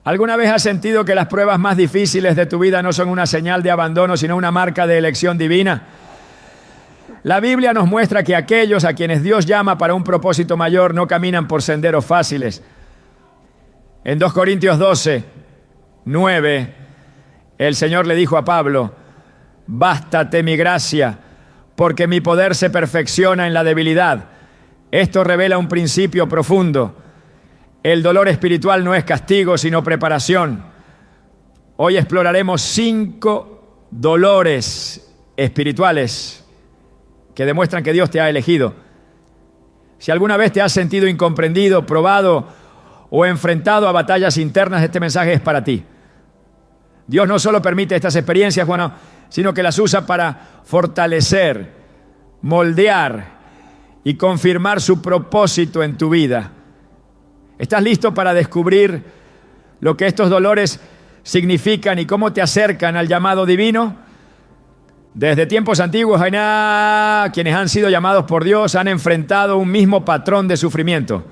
¿Alguna vez has sentido que las pruebas más difíciles de tu vida no son una señal de abandono, sino una marca de elección divina? La Biblia nos muestra que aquellos a quienes Dios llama para un propósito mayor no caminan por senderos fáciles. En 2 Corintios 12, 9, el Señor le dijo a Pablo: bástate mi gracia, porque mi poder se perfecciona en la debilidad. Esto revela un principio profundo. El dolor espiritual no es castigo, sino preparación. Hoy exploraremos 5 dolores espirituales que demuestran que Dios te ha elegido. Si alguna vez te has sentido incomprendido, probado o enfrentado a batallas internas, este mensaje es para ti. Dios no solo permite estas experiencias, sino que las usa para fortalecer, moldear y confirmar su propósito en tu vida. ¿Estás listo para descubrir lo que estos dolores significan y cómo te acercan al llamado divino? Desde tiempos antiguos, quienes han sido llamados por Dios han enfrentado un mismo patrón de sufrimiento.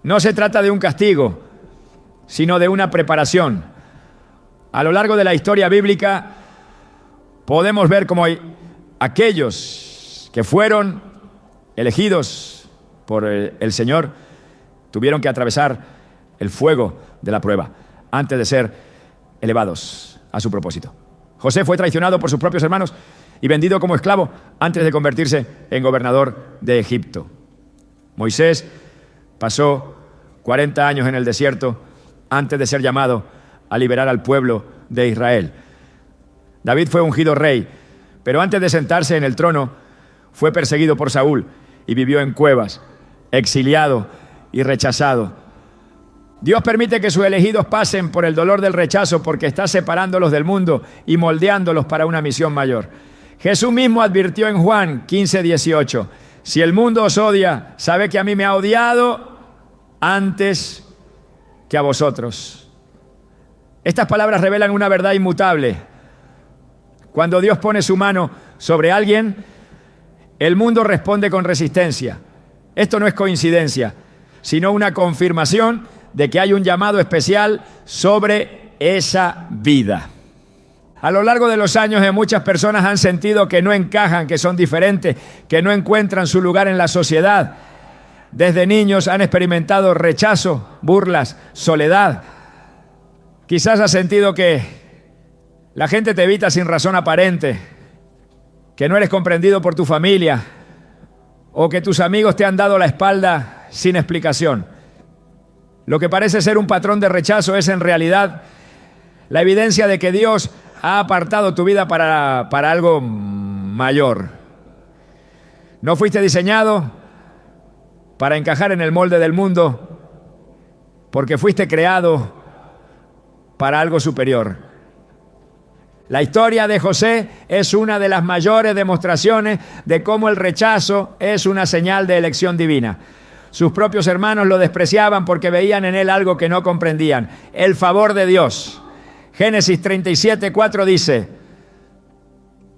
No se trata de un castigo, sino de una preparación. A lo largo de la historia bíblica podemos ver cómo aquellos que fueron elegidos por el Señor tuvieron que atravesar el fuego de la prueba antes de ser elevados a su propósito. José fue traicionado por sus propios hermanos y vendido como esclavo antes de convertirse en gobernador de Egipto. Moisés pasó 40 años en el desierto antes de ser llamado a liberar al pueblo de Israel. David fue ungido rey, pero antes de sentarse en el trono fue perseguido por Saúl y vivió en cuevas, exiliado y rechazado. Dios permite que sus elegidos pasen por el dolor del rechazo porque está separándolos del mundo y moldeándolos para una misión mayor. Jesús mismo advirtió en Juan 15:18: si el mundo os odia, sabe que a mí me ha odiado antes que a vosotros. Estas palabras revelan una verdad inmutable. Cuando Dios pone su mano sobre alguien, el mundo responde con resistencia. Esto no es coincidencia, sino una confirmación de que hay un llamado especial sobre esa vida. A lo largo de los años, muchas personas han sentido que no encajan, que son diferentes, que no encuentran su lugar en la sociedad. Desde niños han experimentado rechazo, burlas, soledad. Quizás has sentido que la gente te evita sin razón aparente, que no eres comprendido por tu familia, o que tus amigos te han dado la espalda sin explicación. Lo que parece ser un patrón de rechazo es en realidad la evidencia de que Dios ha apartado tu vida para algo mayor. No fuiste diseñado para encajar en el molde del mundo, porque fuiste creado para algo superior. La historia de José es una de las mayores demostraciones de cómo el rechazo es una señal de elección divina. Sus propios hermanos lo despreciaban porque veían en él algo que no comprendían: el favor de Dios. Génesis 37:4 dice: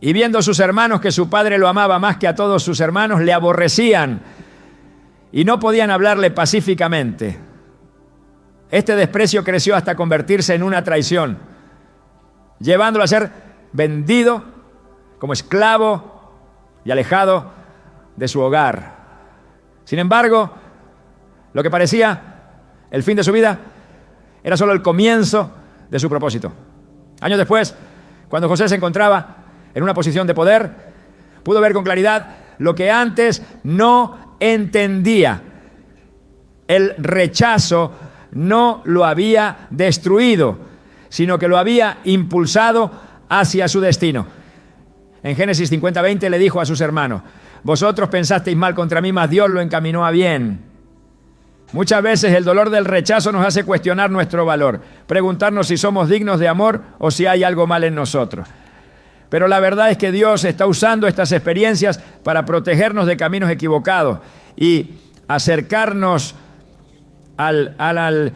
y viendo sus hermanos que su padre lo amaba más que a todos sus hermanos, le aborrecían y no podían hablarle pacíficamente. Este desprecio creció hasta convertirse en una traición, llevándolo a ser vendido como esclavo y alejado de su hogar. Sin embargo, lo que parecía el fin de su vida era solo el comienzo de su propósito. Años después, cuando José se encontraba en una posición de poder, pudo ver con claridad lo que antes no entendía. El rechazo no lo había destruido, sino que lo había impulsado hacia su destino. En Génesis 50:20 le dijo a sus hermanos: vosotros pensasteis mal contra mí, mas Dios lo encaminó a bien. Muchas veces el dolor del rechazo nos hace cuestionar nuestro valor, preguntarnos si somos dignos de amor o si hay algo mal en nosotros. Pero la verdad es que Dios está usando estas experiencias para protegernos de caminos equivocados y acercarnos al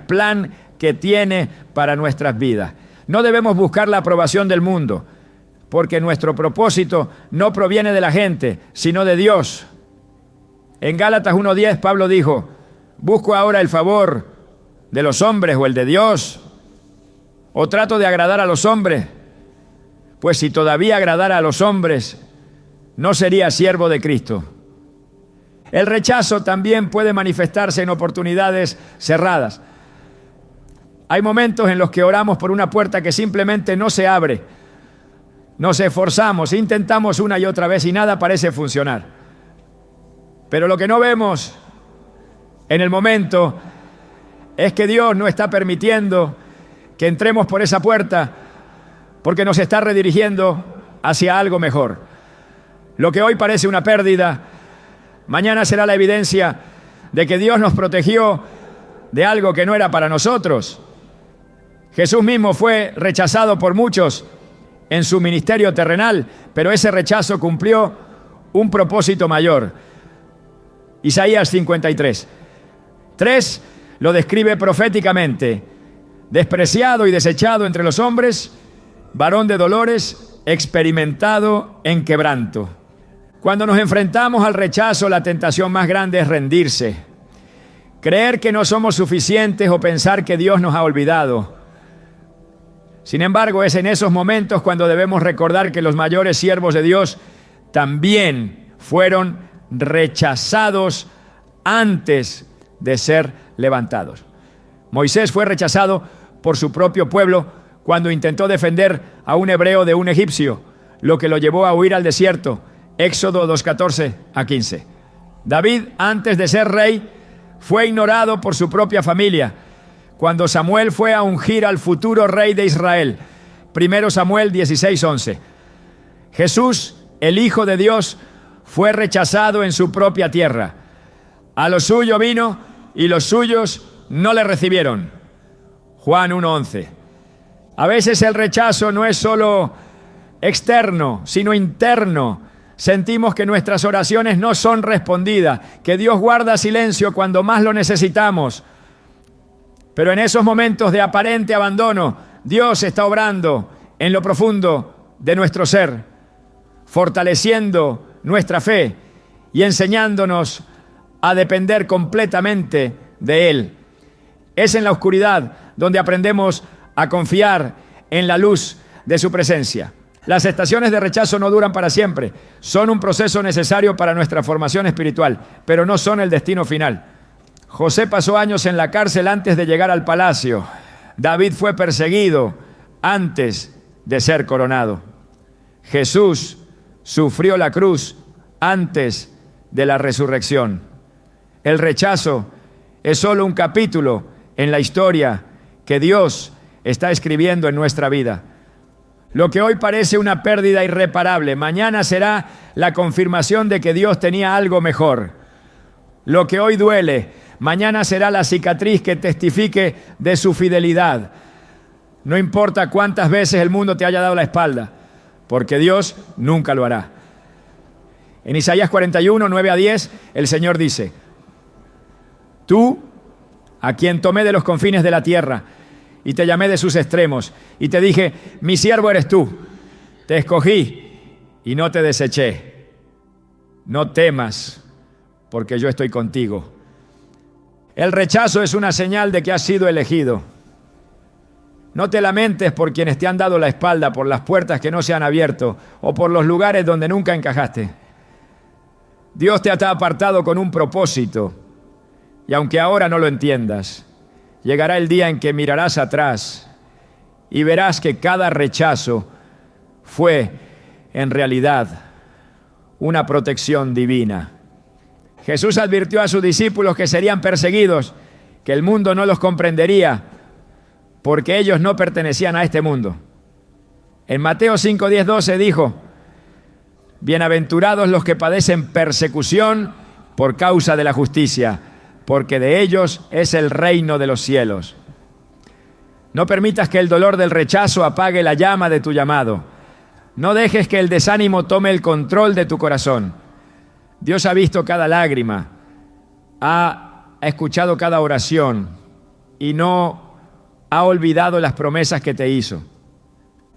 plan que tiene para nuestras vidas. No debemos buscar la aprobación del mundo, porque nuestro propósito no proviene de la gente, sino de Dios. En Gálatas 1:10 Pablo dijo: busco ahora el favor, de los hombres o el de Dios? ¿O trato de agradar a los hombres? Pues si todavía agradara a los hombres, no sería siervo de Cristo. El rechazo también puede manifestarse en oportunidades cerradas. Hay momentos en los que oramos por una puerta que simplemente no se abre. Nos esforzamos, intentamos una y otra vez y nada parece funcionar. Pero lo que no vemos en el momento es que Dios no está permitiendo que entremos por esa puerta porque nos está redirigiendo hacia algo mejor. Lo que hoy parece una pérdida, mañana será la evidencia de que Dios nos protegió de algo que no era para nosotros. Jesús mismo fue rechazado por muchos en su ministerio terrenal, pero ese rechazo cumplió un propósito mayor. Isaías 53. 3 lo describe proféticamente: despreciado y desechado entre los hombres, varón de dolores, experimentado en quebranto. Cuando nos enfrentamos al rechazo, la tentación más grande es rendirse, creer que no somos suficientes o pensar que Dios nos ha olvidado. Sin embargo, es en esos momentos cuando debemos recordar que los mayores siervos de Dios también fueron rechazados antes de ser levantados. Moisés fue rechazado por su propio pueblo cuando intentó defender a un hebreo de un egipcio, lo que lo llevó a huir al desierto. Éxodo 2:14 a 15. David, antes de ser rey, fue ignorado por su propia familia cuando Samuel fue a ungir al futuro rey de Israel. 1 Samuel 16:11. Jesús, el Hijo de Dios, fue rechazado en su propia tierra. A lo suyo vino y los suyos no le recibieron. Juan 1:11. A veces el rechazo no es solo externo, sino interno. Sentimos que nuestras oraciones no son respondidas, que Dios guarda silencio cuando más lo necesitamos. Pero en esos momentos de aparente abandono, Dios está obrando en lo profundo de nuestro ser, fortaleciendo nuestra fe y enseñándonos a depender completamente de Él. Es en la oscuridad donde aprendemos a confiar en la luz de su presencia. Las estaciones de rechazo no duran para siempre, son un proceso necesario para nuestra formación espiritual, pero no son el destino final. José pasó años en la cárcel antes de llegar al palacio. David fue perseguido antes de ser coronado. Jesús sufrió la cruz antes de la resurrección. El rechazo es solo un capítulo en la historia que Dios está escribiendo en nuestra vida. Lo que hoy parece una pérdida irreparable, mañana será la confirmación de que Dios tenía algo mejor. Lo que hoy duele, mañana será la cicatriz que testifique de su fidelidad. No importa cuántas veces el mundo te haya dado la espalda, porque Dios nunca lo hará. En Isaías 41, 9 a 10, el Señor dice: Tú, a quien tomé de los confines de la tierra, y te llamé de sus extremos, y te dije, mi siervo eres tú, te escogí y no te deseché. No temas, porque yo estoy contigo. El rechazo es una señal de que has sido elegido. No te lamentes por quienes te han dado la espalda, por las puertas que no se han abierto, o por los lugares donde nunca encajaste. Dios te ha apartado con un propósito, y aunque ahora no lo entiendas, llegará el día en que mirarás atrás y verás que cada rechazo fue, en realidad, una protección divina. Jesús advirtió a sus discípulos que serían perseguidos, que el mundo no los comprendería, porque ellos no pertenecían a este mundo. En Mateo 5, 10, 12 dijo: Bienaventurados los que padecen persecución por causa de la justicia, porque de ellos es el reino de los cielos. No permitas que el dolor del rechazo apague la llama de tu llamado. No dejes que el desánimo tome el control de tu corazón. Dios ha visto cada lágrima, ha escuchado cada oración y no ha olvidado las promesas que te hizo.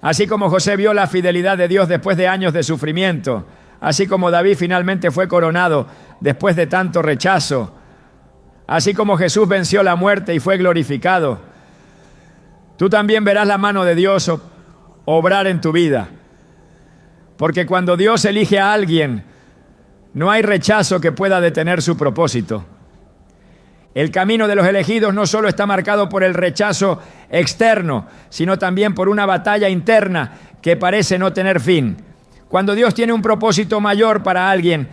Así como José vio la fidelidad de Dios después de años de sufrimiento, así como David finalmente fue coronado después de tanto rechazo, Así como Jesús venció la muerte y fue glorificado, tú también verás la mano de Dios obrar en tu vida. Porque cuando Dios elige a alguien, no hay rechazo que pueda detener su propósito. El camino de los elegidos no solo está marcado por el rechazo externo, sino también por una batalla interna que parece no tener fin. Cuando Dios tiene un propósito mayor para alguien,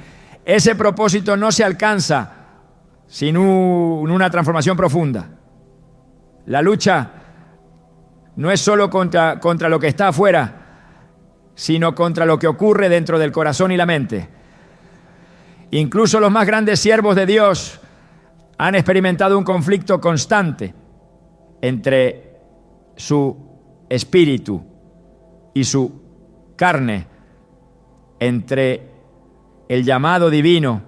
ese propósito no se alcanza sin una transformación profunda. La lucha no es solo contra lo que está afuera, sino contra lo que ocurre dentro del corazón y la mente. Incluso los más grandes siervos de Dios han experimentado un conflicto constante entre su espíritu y su carne, entre el llamado divino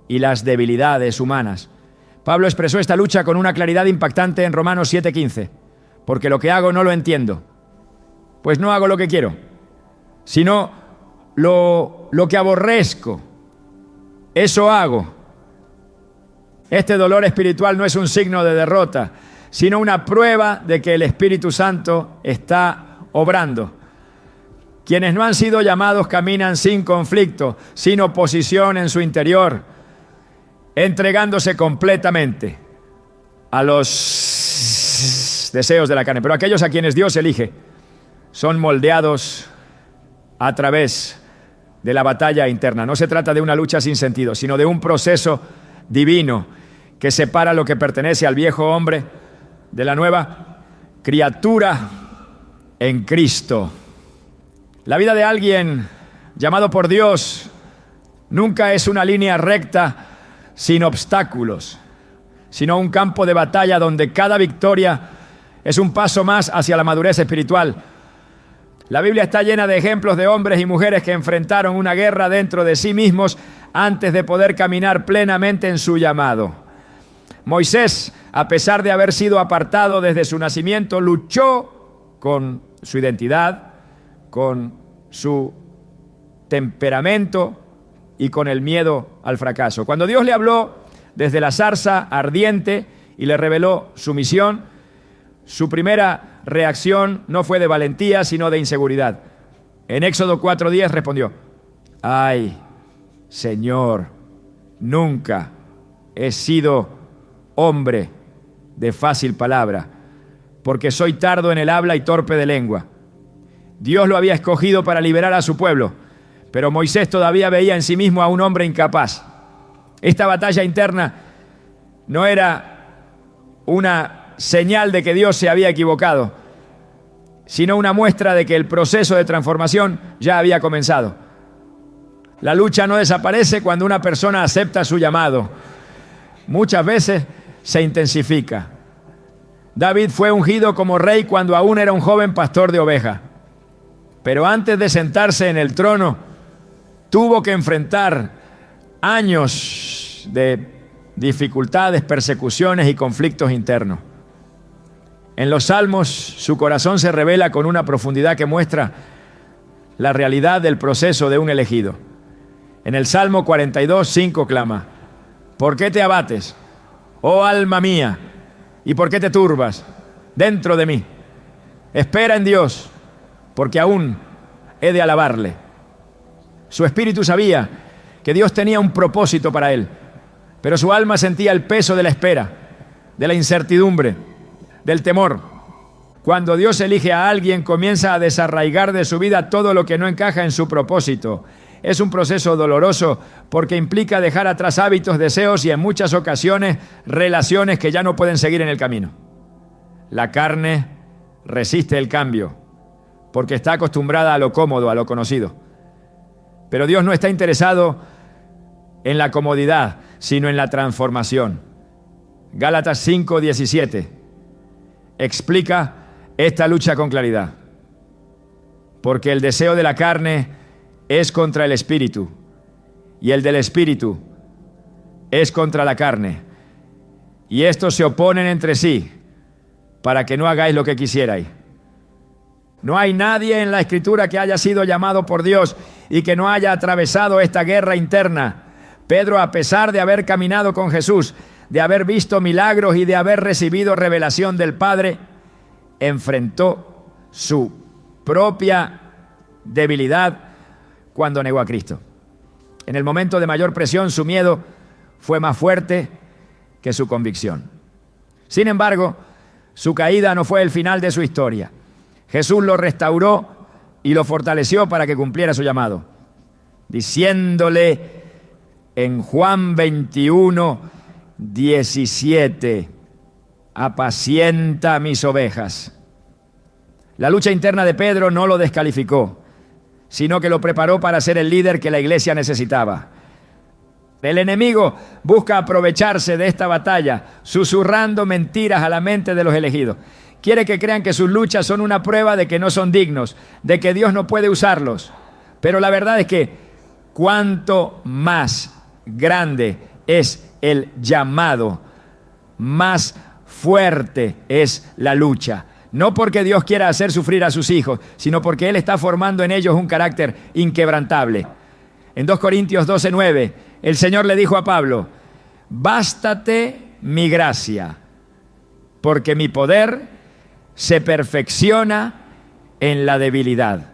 y las debilidades humanas. Pablo expresó esta lucha con una claridad impactante en Romanos 7:15. Porque lo que hago no lo entiendo, pues no hago lo que quiero, sino lo que aborrezco, eso hago. Este dolor espiritual no es un signo de derrota, sino una prueba de que el Espíritu Santo está obrando. Quienes no han sido llamados caminan sin conflicto, sin oposición en su interior, entregándose completamente a los deseos de la carne. Pero aquellos a quienes Dios elige son moldeados a través de la batalla interna. No se trata de una lucha sin sentido, sino de un proceso divino que separa lo que pertenece al viejo hombre de la nueva criatura en Cristo. La vida de alguien llamado por Dios nunca es una línea recta sin obstáculos, sino un campo de batalla donde cada victoria es un paso más hacia la madurez espiritual. La Biblia está llena de ejemplos de hombres y mujeres que enfrentaron una guerra dentro de sí mismos antes de poder caminar plenamente en su llamado. Moisés, a pesar de haber sido apartado desde su nacimiento, luchó con su identidad, con su temperamento y con el miedo al fracaso. Cuando Dios le habló desde la zarza ardiente y le reveló su misión, su primera reacción no fue de valentía, sino de inseguridad. En Éxodo 4:10 respondió: ay, Señor, nunca he sido hombre de fácil palabra, porque soy tardo en el habla y torpe de lengua. Dios lo había escogido para liberar a su pueblo, pero Moisés todavía veía en sí mismo a un hombre incapaz. Esta batalla interna no era una señal de que Dios se había equivocado, sino una muestra de que el proceso de transformación ya había comenzado. La lucha no desaparece cuando una persona acepta su llamado. Muchas veces se intensifica. David fue ungido como rey cuando aún era un joven pastor de ovejas. Pero antes de sentarse en el trono, tuvo que enfrentar años de dificultades, persecuciones y conflictos internos. En los Salmos, su corazón se revela con una profundidad que muestra la realidad del proceso de un elegido. En el Salmo 42:5 clama: ¿por qué te abates, oh alma mía? ¿Y por qué te turbas dentro de mí? Espera en Dios, porque aún he de alabarle. Su espíritu sabía que Dios tenía un propósito para él, pero su alma sentía el peso de la espera, de la incertidumbre, del temor. Cuando Dios elige a alguien, comienza a desarraigar de su vida todo lo que no encaja en su propósito. Es un proceso doloroso porque implica dejar atrás hábitos, deseos y en muchas ocasiones relaciones que ya no pueden seguir en el camino. La carne resiste el cambio porque está acostumbrada a lo cómodo, a lo conocido. Pero Dios no está interesado en la comodidad, sino en la transformación. Gálatas 5:17 explica esta lucha con claridad. Porque el deseo de la carne es contra el espíritu, y el del espíritu es contra la carne. Y estos se oponen entre sí, para que no hagáis lo que quisierais. No hay nadie en la Escritura que haya sido llamado por Dios y que no haya atravesado esta guerra interna. Pedro, a pesar de haber caminado con Jesús, de haber visto milagros y de haber recibido revelación del Padre, enfrentó su propia debilidad cuando negó a Cristo. En el momento de mayor presión, su miedo fue más fuerte que su convicción. Sin embargo, su caída no fue el final de su historia. Jesús lo restauró y lo fortaleció para que cumpliera su llamado, diciéndole en Juan 21, 17, apacienta mis ovejas. La lucha interna de Pedro no lo descalificó, sino que lo preparó para ser el líder que la iglesia necesitaba. El enemigo busca aprovecharse de esta batalla, susurrando mentiras a la mente de los elegidos. Quiere que crean que sus luchas son una prueba de que no son dignos, de que Dios no puede usarlos. Pero la verdad es que cuanto más grande es el llamado, más fuerte es la lucha. No porque Dios quiera hacer sufrir a sus hijos, sino porque Él está formando en ellos un carácter inquebrantable. En 2 Corintios 12:9, el Señor le dijo a Pablo: bástate mi gracia, porque mi poder se perfecciona en la debilidad.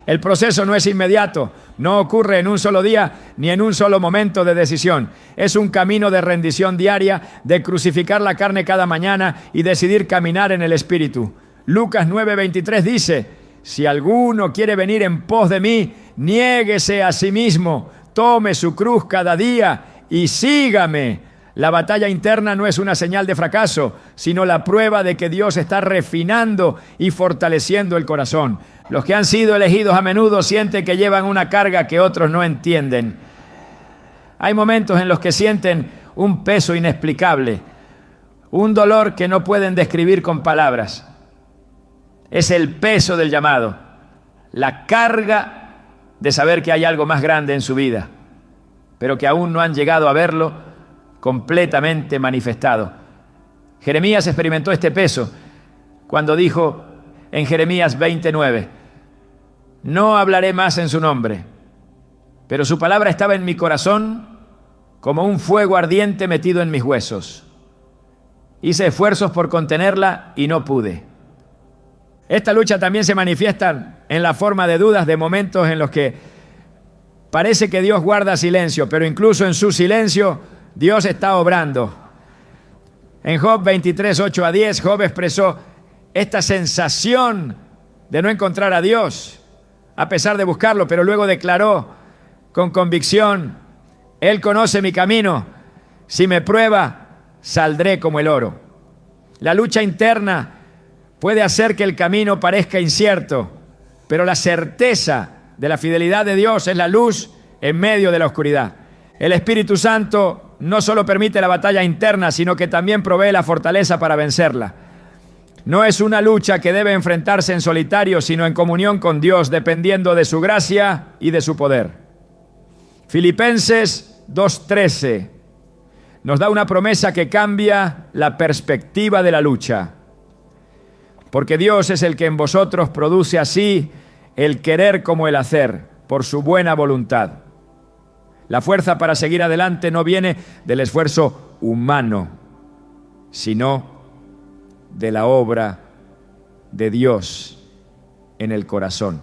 El proceso no es inmediato, no ocurre en un solo día ni en un solo momento de decisión. Es un camino de rendición diaria, de crucificar la carne cada mañana y decidir caminar en el Espíritu. Lucas 9:23 dice: si alguno quiere venir en pos de mí, niéguese a sí mismo, tome su cruz cada día y sígame. La batalla interna no es una señal de fracaso, sino la prueba de que Dios está refinando y fortaleciendo el corazón. Los que han sido elegidos a menudo sienten que llevan una carga que otros no entienden. Hay momentos en los que sienten un peso inexplicable, un dolor que no pueden describir con palabras. Es el peso del llamado, la carga de saber que hay algo más grande en su vida, pero que aún no han llegado a verlo completamente manifestado. Jeremías experimentó este peso cuando dijo en Jeremías 29: no hablaré más en su nombre, pero su palabra estaba en mi corazón como un fuego ardiente metido en mis huesos. Hice esfuerzos por contenerla y no pude. Esta lucha también se manifiesta en la forma de dudas, de momentos en los que parece que Dios guarda silencio, pero incluso en su silencio Dios está obrando. En Job 23, 8 a 10, Job expresó esta sensación de no encontrar a Dios, a pesar de buscarlo, pero luego declaró con convicción: Él conoce mi camino, si me prueba, saldré como el oro. La lucha interna puede hacer que el camino parezca incierto, pero la certeza de la fidelidad de Dios es la luz en medio de la oscuridad. El Espíritu Santo no solo permite la batalla interna, sino que también provee la fortaleza para vencerla. No es una lucha que debe enfrentarse en solitario, sino en comunión con Dios, dependiendo de su gracia y de su poder. Filipenses 2:13 nos da una promesa que cambia la perspectiva de la lucha. Porque Dios es el que en vosotros produce así el querer como el hacer, por su buena voluntad. La fuerza para seguir adelante no viene del esfuerzo humano, sino de la obra de Dios en el corazón.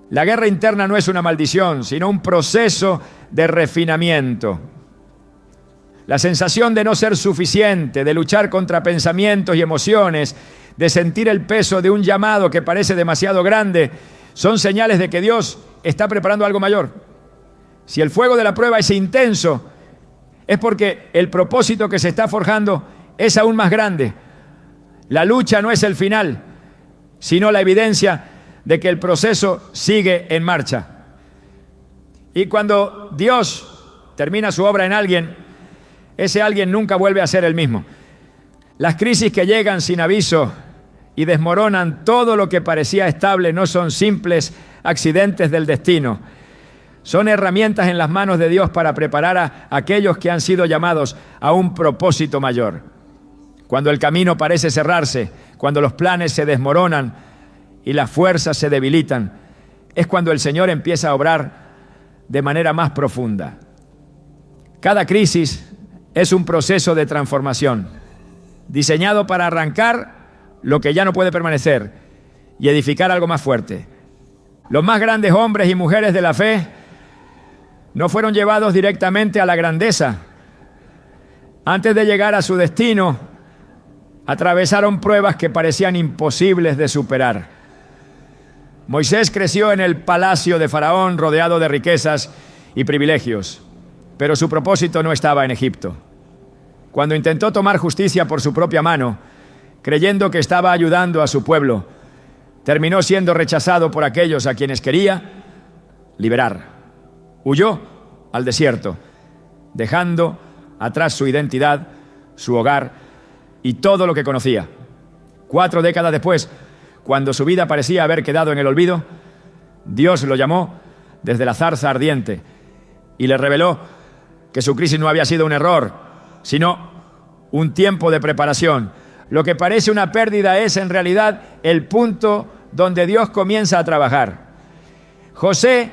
La guerra interna no es una maldición, sino un proceso de refinamiento. La sensación de no ser suficiente, de luchar contra pensamientos y emociones, de sentir el peso de un llamado que parece demasiado grande, son señales de que Dios está preparando algo mayor. Si el fuego de la prueba es intenso, es porque el propósito que se está forjando es aún más grande. La lucha no es el final, sino la evidencia de que el proceso sigue en marcha. Y cuando Dios termina su obra en alguien, ese alguien nunca vuelve a ser el mismo. Las crisis que llegan sin aviso y desmoronan todo lo que parecía estable no son simples accidentes del destino. Son herramientas en las manos de Dios para preparar a aquellos que han sido llamados a un propósito mayor. Cuando el camino parece cerrarse, cuando los planes se desmoronan y las fuerzas se debilitan, es cuando el Señor empieza a obrar de manera más profunda. Cada crisis es un proceso de transformación, diseñado para arrancar lo que ya no puede permanecer y edificar algo más fuerte. Los más grandes hombres y mujeres de la fe no fueron llevados directamente a la grandeza. Antes de llegar a su destino, atravesaron pruebas que parecían imposibles de superar. Moisés creció en el palacio de Faraón, rodeado de riquezas y privilegios, pero su propósito no estaba en Egipto. Cuando intentó tomar justicia por su propia mano, creyendo que estaba ayudando a su pueblo, terminó siendo rechazado por aquellos a quienes quería liberar. Huyó al desierto, dejando atrás su identidad, su hogar y todo lo que conocía. 4 décadas después, cuando su vida parecía haber quedado en el olvido, Dios lo llamó desde la zarza ardiente y le reveló que su crisis no había sido un error, sino un tiempo de preparación. Lo que parece una pérdida es en realidad el punto donde Dios comienza a trabajar. José,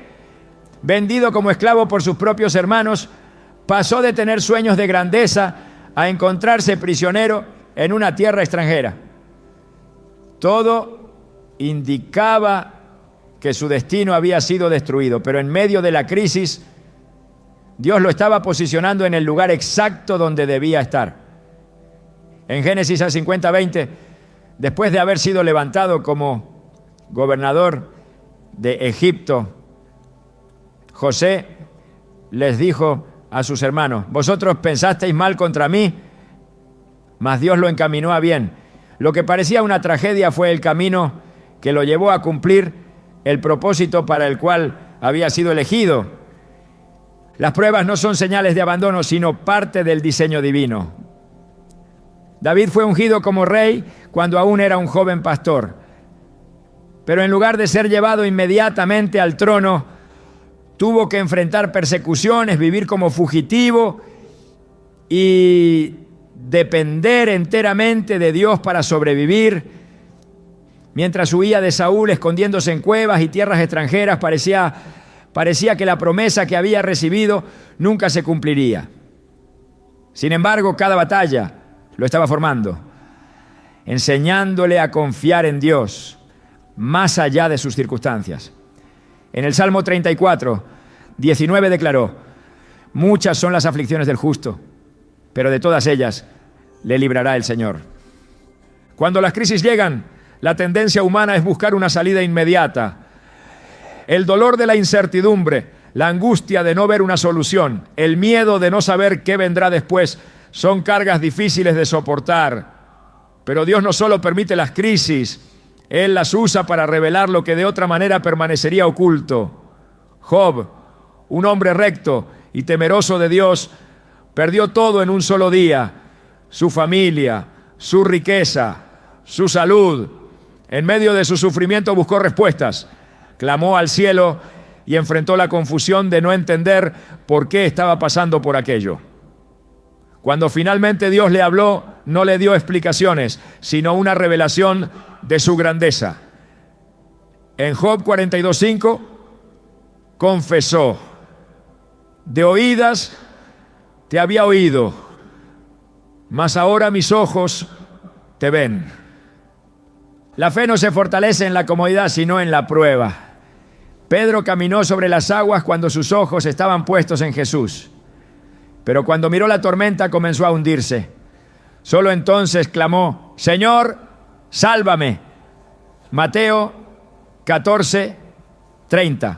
vendido como esclavo por sus propios hermanos, pasó de tener sueños de grandeza a encontrarse prisionero en una tierra extranjera. Todo indicaba que su destino había sido destruido, pero en medio de la crisis, Dios lo estaba posicionando en el lugar exacto donde debía estar. En Génesis 50:20, después de haber sido levantado como gobernador de Egipto, José les dijo a sus hermanos: vosotros pensasteis mal contra mí, mas Dios lo encaminó a bien. Lo que parecía una tragedia fue el camino que lo llevó a cumplir el propósito para el cual había sido elegido. Las pruebas no son señales de abandono, sino parte del diseño divino. David fue ungido como rey cuando aún era un joven pastor, pero en lugar de ser llevado inmediatamente al trono, tuvo que enfrentar persecuciones, vivir como fugitivo y depender enteramente de Dios para sobrevivir. Mientras huía de Saúl, escondiéndose en cuevas y tierras extranjeras, parecía que la promesa que había recibido nunca se cumpliría. Sin embargo, cada batalla lo estaba formando, enseñándole a confiar en Dios más allá de sus circunstancias. En el Salmo 34:19 declaró: muchas son las aflicciones del justo, pero de todas ellas le librará el Señor. Cuando las crisis llegan, la tendencia humana es buscar una salida inmediata. El dolor de la incertidumbre, la angustia de no ver una solución, el miedo de no saber qué vendrá después, son cargas difíciles de soportar. Pero Dios no solo permite las crisis, Él las usa para revelar lo que de otra manera permanecería oculto. Job, un hombre recto y temeroso de Dios, perdió todo en un solo día: su familia, su riqueza, su salud. En medio de su sufrimiento buscó respuestas, clamó al cielo y enfrentó la confusión de no entender por qué estaba pasando por aquello. Cuando finalmente Dios le habló, no le dio explicaciones, sino una revelación de su grandeza. En Job 42:5 confesó: de oídas te había oído, mas ahora mis ojos te ven. La fe no se fortalece en la comodidad, sino en la prueba. Pedro caminó sobre las aguas cuando sus ojos estaban puestos en Jesús. Pero cuando miró la tormenta, comenzó a hundirse. Solo entonces clamó: Señor, sálvame. Mateo 14:30.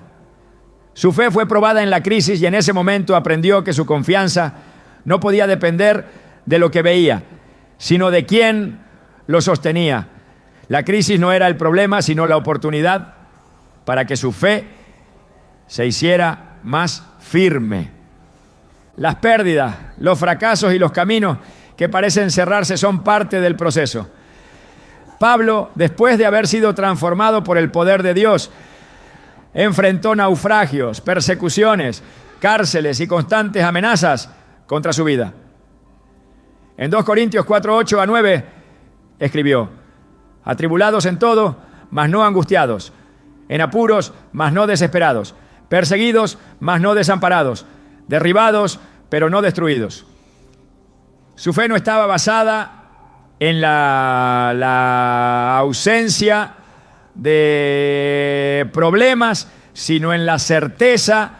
Su fe fue probada en la crisis y en ese momento aprendió que su confianza no podía depender de lo que veía, sino de quién lo sostenía. La crisis no era el problema, sino la oportunidad para que su fe se hiciera más firme. Las pérdidas, los fracasos y los caminos que parecen cerrarse son parte del proceso. Pablo, después de haber sido transformado por el poder de Dios, enfrentó naufragios, persecuciones, cárceles y constantes amenazas contra su vida. En 2 Corintios 4:8-9 escribió: atribulados en todo, mas no angustiados; en apuros, mas no desesperados; perseguidos, mas no desamparados; derribados, pero no destruidos. Su fe no estaba basada en la ausencia de problemas, sino en la certeza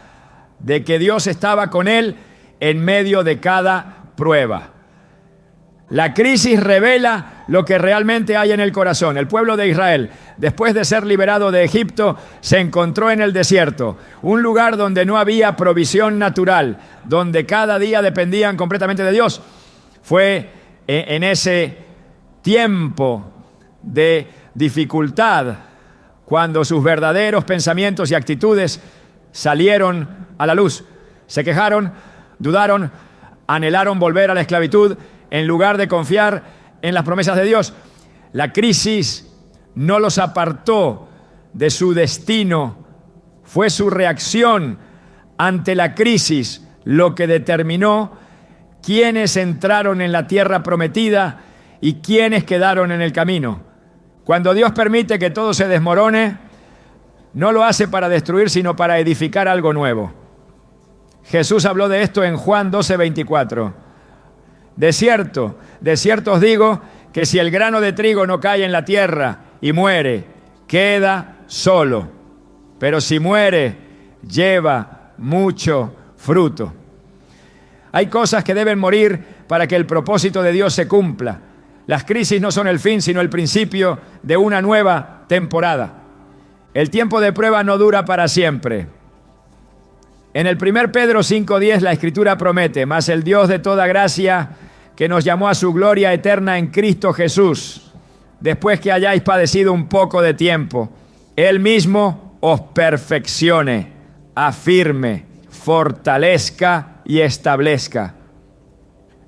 de que Dios estaba con él en medio de cada prueba. La crisis revela lo que realmente hay en el corazón. El pueblo de Israel, después de ser liberado de Egipto, se encontró en el desierto, un lugar donde no había provisión natural, donde cada día dependían completamente de Dios. Fue en ese tiempo de dificultad cuando sus verdaderos pensamientos y actitudes salieron a la luz. Se quejaron, dudaron, anhelaron volver a la esclavitud en lugar de confiar en las promesas de Dios. La crisis no los apartó de su destino. Fue su reacción ante la crisis lo que determinó quiénes entraron en la tierra prometida y quiénes quedaron en el camino. Cuando Dios permite que todo se desmorone, no lo hace para destruir, sino para edificar algo nuevo. Jesús habló de esto en Juan 12:24. De cierto os digo que si el grano de trigo no cae en la tierra y muere, queda solo. Pero si muere, lleva mucho fruto. Hay cosas que deben morir para que el propósito de Dios se cumpla. Las crisis no son el fin, sino el principio de una nueva temporada. El tiempo de prueba no dura para siempre. En el 1 Pedro 5:10 la Escritura promete: mas el Dios de toda gracia, que nos llamó a su gloria eterna en Cristo Jesús, después que hayáis padecido un poco de tiempo, Él mismo os perfeccione, afirme, fortalezca y establezca.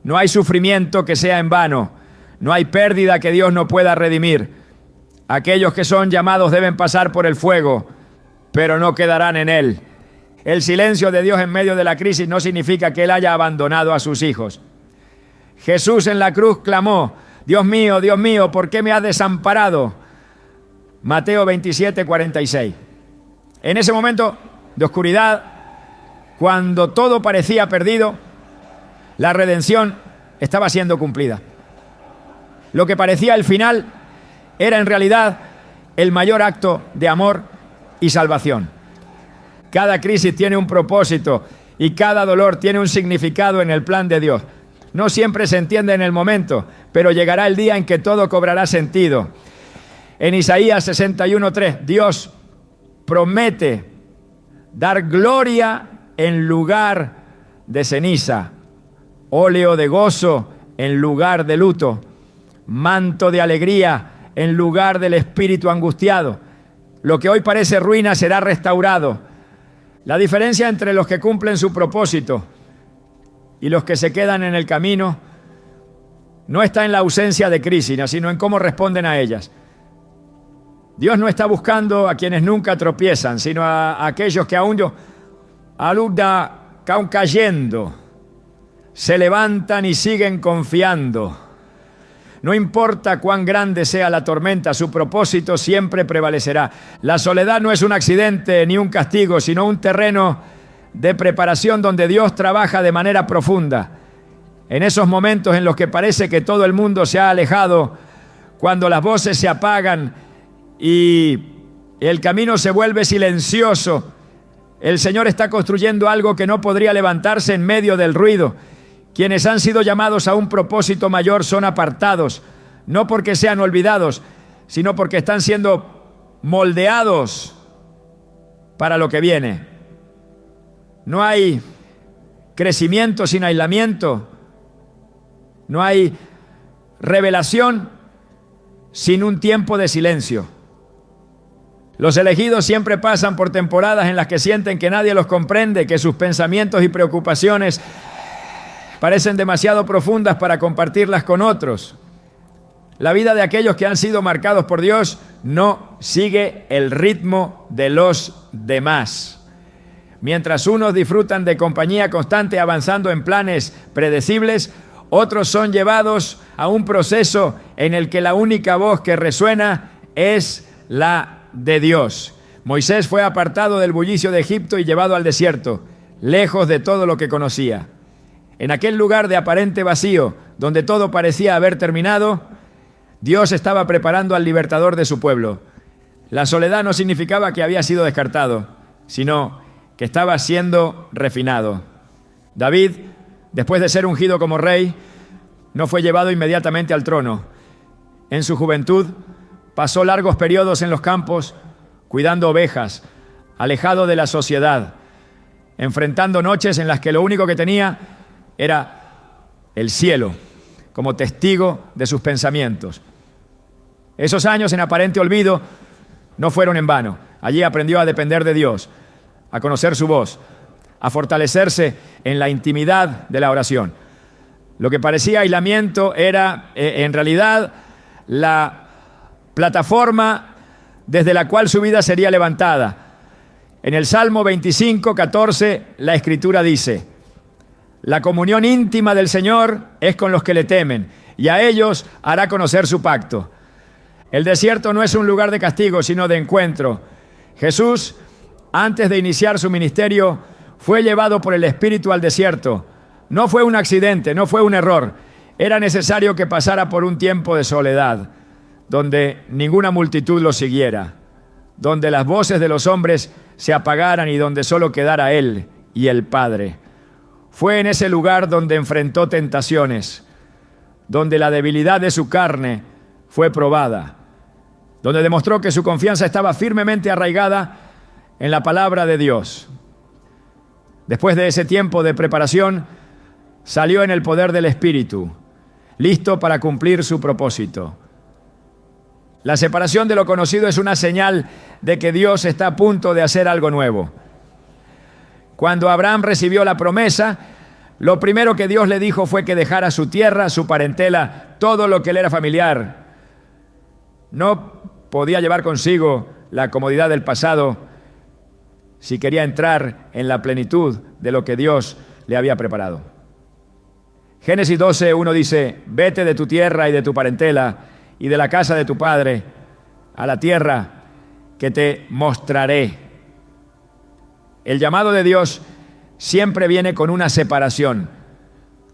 No hay sufrimiento que sea en vano, no hay pérdida que Dios no pueda redimir. Aquellos que son llamados deben pasar por el fuego, pero no quedarán en él. El silencio de Dios en medio de la crisis no significa que Él haya abandonado a sus hijos. Jesús en la cruz clamó: Dios mío, ¿por qué me has desamparado? Mateo 27:46. En ese momento de oscuridad, cuando todo parecía perdido, la redención estaba siendo cumplida. Lo que parecía el final era en realidad el mayor acto de amor y salvación. Cada crisis tiene un propósito y cada dolor tiene un significado en el plan de Dios. No siempre se entiende en el momento, pero llegará el día en que todo cobrará sentido. En Isaías 61:3, Dios promete dar gloria en lugar de ceniza, óleo de gozo en lugar de luto, manto de alegría en lugar del espíritu angustiado. Lo que hoy parece ruina será restaurado. La diferencia entre los que cumplen su propósito y los que se quedan en el camino no está en la ausencia de crisis, sino en cómo responden a ellas. Dios no está buscando a quienes nunca tropiezan, sino a aquellos que aún cayendo, se levantan y siguen confiando. No importa cuán grande sea la tormenta, su propósito siempre prevalecerá. La soledad no es un accidente ni un castigo, sino un terreno de preparación donde Dios trabaja de manera profunda. En esos momentos en los que parece que todo el mundo se ha alejado, cuando las voces se apagan y el camino se vuelve silencioso, el Señor está construyendo algo que no podría levantarse en medio del ruido. Quienes han sido llamados a un propósito mayor son apartados, no porque sean olvidados, sino porque están siendo moldeados para lo que viene. No hay crecimiento sin aislamiento, no hay revelación sin un tiempo de silencio. Los elegidos siempre pasan por temporadas en las que sienten que nadie los comprende, que sus pensamientos y preocupaciones parecen demasiado profundas para compartirlas con otros. La vida de aquellos que han sido marcados por Dios no sigue el ritmo de los demás. Mientras unos disfrutan de compañía constante avanzando en planes predecibles, otros son llevados a un proceso en el que la única voz que resuena es la de Dios. Moisés fue apartado del bullicio de Egipto y llevado al desierto, lejos de todo lo que conocía. En aquel lugar de aparente vacío, donde todo parecía haber terminado, Dios estaba preparando al libertador de su pueblo. La soledad no significaba que había sido descartado, sino que estaba siendo refinado. David, después de ser ungido como rey, no fue llevado inmediatamente al trono. En su juventud, pasó largos periodos en los campos, cuidando ovejas, alejado de la sociedad, enfrentando noches en las que lo único que tenía era el cielo como testigo de sus pensamientos. Esos años en aparente olvido no fueron en vano. Allí aprendió a depender de Dios, a conocer su voz, a fortalecerse en la intimidad de la oración. Lo que parecía aislamiento era en realidad la plataforma desde la cual su vida sería levantada. En el Salmo 25, 14, la Escritura dice: la comunión íntima del Señor es con los que le temen, y a ellos hará conocer su pacto. El desierto no es un lugar de castigo, sino de encuentro. Jesús, antes de iniciar su ministerio, fue llevado por el Espíritu al desierto. No fue un accidente, no fue un error. Era necesario que pasara por un tiempo de soledad, donde ninguna multitud lo siguiera, donde las voces de los hombres se apagaran y donde solo quedara Él y el Padre. Fue en ese lugar donde enfrentó tentaciones, donde la debilidad de su carne fue probada, donde demostró que su confianza estaba firmemente arraigada en la palabra de Dios. Después de ese tiempo de preparación, salió en el poder del Espíritu, listo para cumplir su propósito. La separación de lo conocido es una señal de que Dios está a punto de hacer algo nuevo. Cuando Abraham recibió la promesa, lo primero que Dios le dijo fue que dejara su tierra, su parentela, todo lo que le era familiar. No podía llevar consigo la comodidad del pasado si quería entrar en la plenitud de lo que Dios le había preparado. Génesis 12, 1 dice: vete de tu tierra y de tu parentela y de la casa de tu padre a la tierra que te mostraré. El llamado de Dios siempre viene con una separación,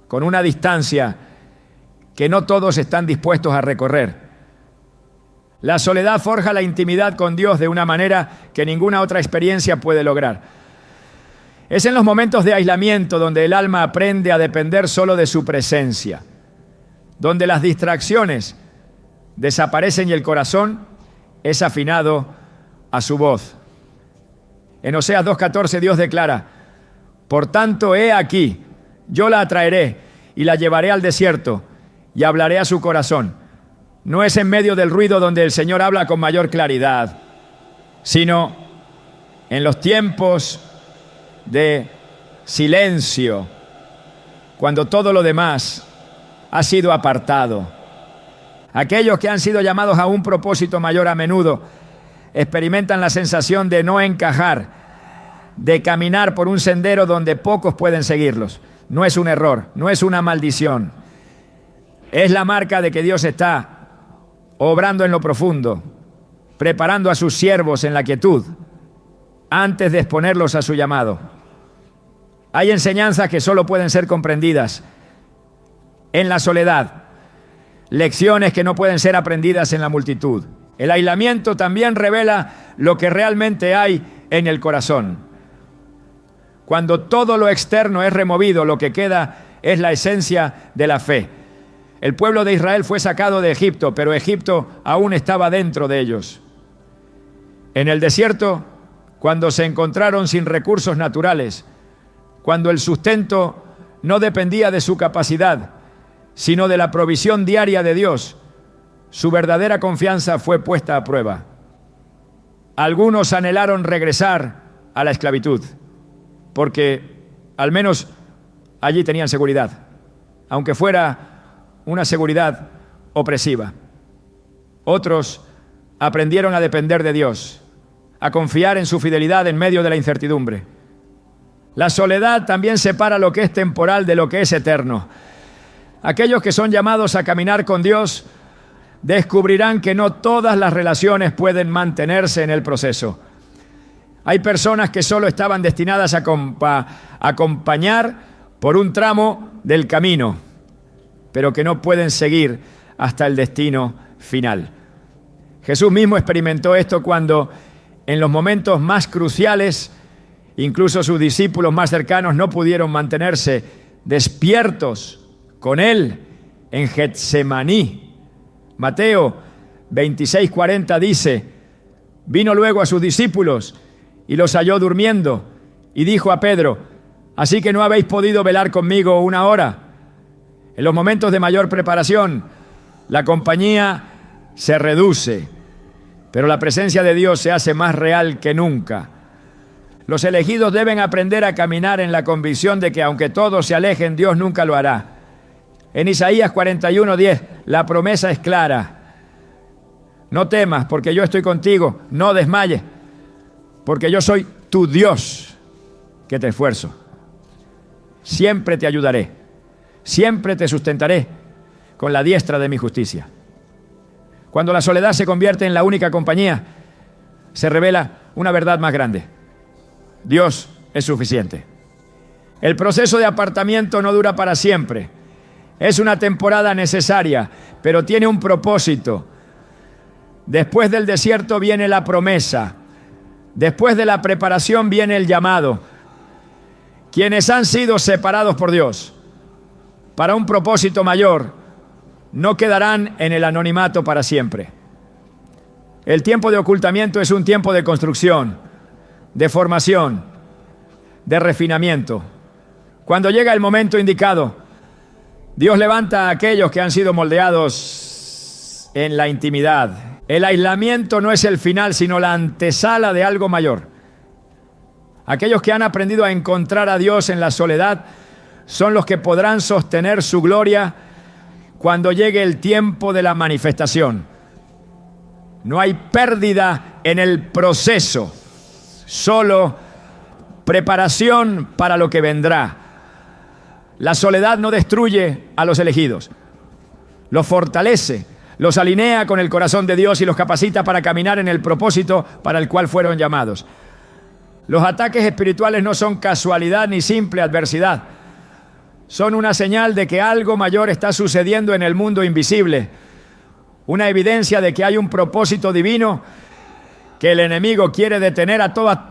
con una distancia que no todos están dispuestos a recorrer. La soledad forja la intimidad con Dios de una manera que ninguna otra experiencia puede lograr. Es en los momentos de aislamiento donde el alma aprende a depender solo de su presencia, donde las distracciones desaparecen y el corazón es afinado a su voz. En Oseas 2:14 Dios declara: por tanto, he aquí, yo la atraeré y la llevaré al desierto y hablaré a su corazón. No es en medio del ruido donde el Señor habla con mayor claridad, sino en los tiempos de silencio, cuando todo lo demás ha sido apartado. Aquellos que han sido llamados a un propósito mayor a menudo experimentan la sensación de no encajar, de caminar por un sendero donde pocos pueden seguirlos. No es un error, no es una maldición. Es la marca de que Dios está obrando en lo profundo, preparando a sus siervos en la quietud, antes de exponerlos a su llamado. Hay enseñanzas que solo pueden ser comprendidas en la soledad, lecciones que no pueden ser aprendidas en la multitud. El aislamiento también revela lo que realmente hay en el corazón. Cuando todo lo externo es removido, lo que queda es la esencia de la fe. El pueblo de Israel fue sacado de Egipto, pero Egipto aún estaba dentro de ellos. En el desierto, cuando se encontraron sin recursos naturales, cuando el sustento no dependía de su capacidad, sino de la provisión diaria de Dios, su verdadera confianza fue puesta a prueba. Algunos anhelaron regresar a la esclavitud, porque al menos allí tenían seguridad, aunque fuera una seguridad opresiva. Otros aprendieron a depender de Dios, a confiar en su fidelidad en medio de la incertidumbre. La soledad también separa lo que es temporal de lo que es eterno. Aquellos que son llamados a caminar con Dios descubrirán que no todas las relaciones pueden mantenerse en el proceso. Hay personas que solo estaban destinadas a acompañar por un tramo del camino, pero que no pueden seguir hasta el destino final. Jesús mismo experimentó esto cuando, en los momentos más cruciales, incluso sus discípulos más cercanos no pudieron mantenerse despiertos con él en Getsemaní. Mateo 26:40 dice: vino luego a sus discípulos y los halló durmiendo, y dijo a Pedro: ¿así que no habéis podido velar conmigo una hora? En los momentos de mayor preparación, la compañía se reduce, pero la presencia de Dios se hace más real que nunca. Los elegidos deben aprender a caminar en la convicción de que aunque todos se alejen, Dios nunca lo hará. En Isaías 41:10, la promesa es clara: no temas, porque yo estoy contigo, no desmayes, porque yo soy tu Dios, que te esfuerzo. Siempre te ayudaré, siempre te sustentaré con la diestra de mi justicia. Cuando la soledad se convierte en la única compañía, se revela una verdad más grande: Dios es suficiente. El proceso de apartamiento no dura para siempre. Es una temporada necesaria, pero tiene un propósito. Después del desierto viene la promesa. Después de la preparación viene el llamado. Quienes han sido separados por Dios para un propósito mayor no quedarán en el anonimato para siempre. El tiempo de ocultamiento es un tiempo de construcción, de formación, de refinamiento. Cuando llega el momento indicado, Dios levanta a aquellos que han sido moldeados en la intimidad. El aislamiento no es el final, sino la antesala de algo mayor. Aquellos que han aprendido a encontrar a Dios en la soledad son los que podrán sostener su gloria cuando llegue el tiempo de la manifestación. No hay pérdida en el proceso, solo preparación para lo que vendrá. La soledad no destruye a los elegidos, los fortalece, los alinea con el corazón de Dios y los capacita para caminar en el propósito para el cual fueron llamados. Los ataques espirituales no son casualidad ni simple adversidad. Son una señal de que algo mayor está sucediendo en el mundo invisible. Una evidencia de que hay un propósito divino que el enemigo quiere detener a toda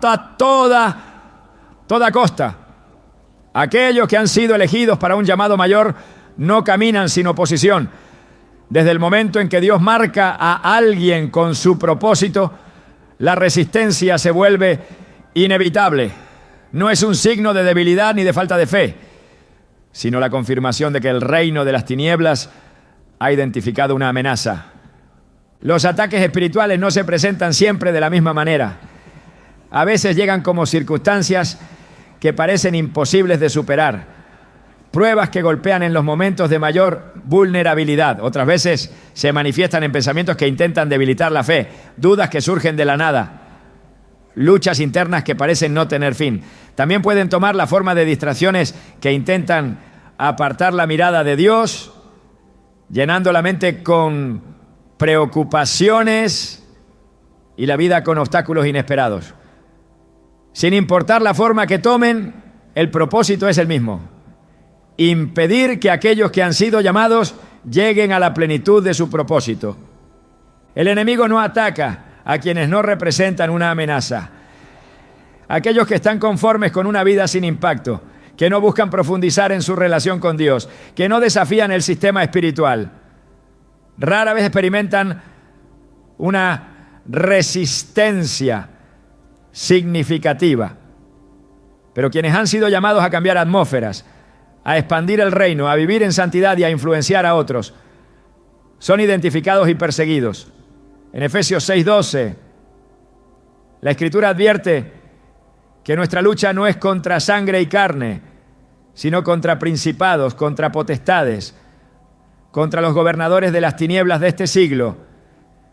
costa. Aquellos que han sido elegidos para un llamado mayor no caminan sin oposición. Desde el momento en que Dios marca a alguien con su propósito, la resistencia se vuelve inevitable. No es un signo de debilidad ni de falta de fe, sino la confirmación de que el reino de las tinieblas ha identificado una amenaza. Los ataques espirituales no se presentan siempre de la misma manera. A veces llegan como circunstancias que parecen imposibles de superar, pruebas que golpean en los momentos de mayor vulnerabilidad. Otras veces se manifiestan en pensamientos que intentan debilitar la fe, dudas que surgen de la nada, luchas internas que parecen no tener fin. También pueden tomar la forma de distracciones que intentan apartar la mirada de Dios, llenando la mente con preocupaciones y la vida con obstáculos inesperados. Sin importar la forma que tomen, el propósito es el mismo: impedir que aquellos que han sido llamados lleguen a la plenitud de su propósito. El enemigo no ataca a quienes no representan una amenaza. Aquellos que están conformes con una vida sin impacto, que no buscan profundizar en su relación con Dios, que no desafían el sistema espiritual, rara vez experimentan una resistencia significativa. Pero quienes han sido llamados a cambiar atmósferas, a expandir el reino, a vivir en santidad y a influenciar a otros, son identificados y perseguidos. En Efesios 6:12, la Escritura advierte que nuestra lucha no es contra sangre y carne, sino contra principados, contra potestades, contra los gobernadores de las tinieblas de este siglo,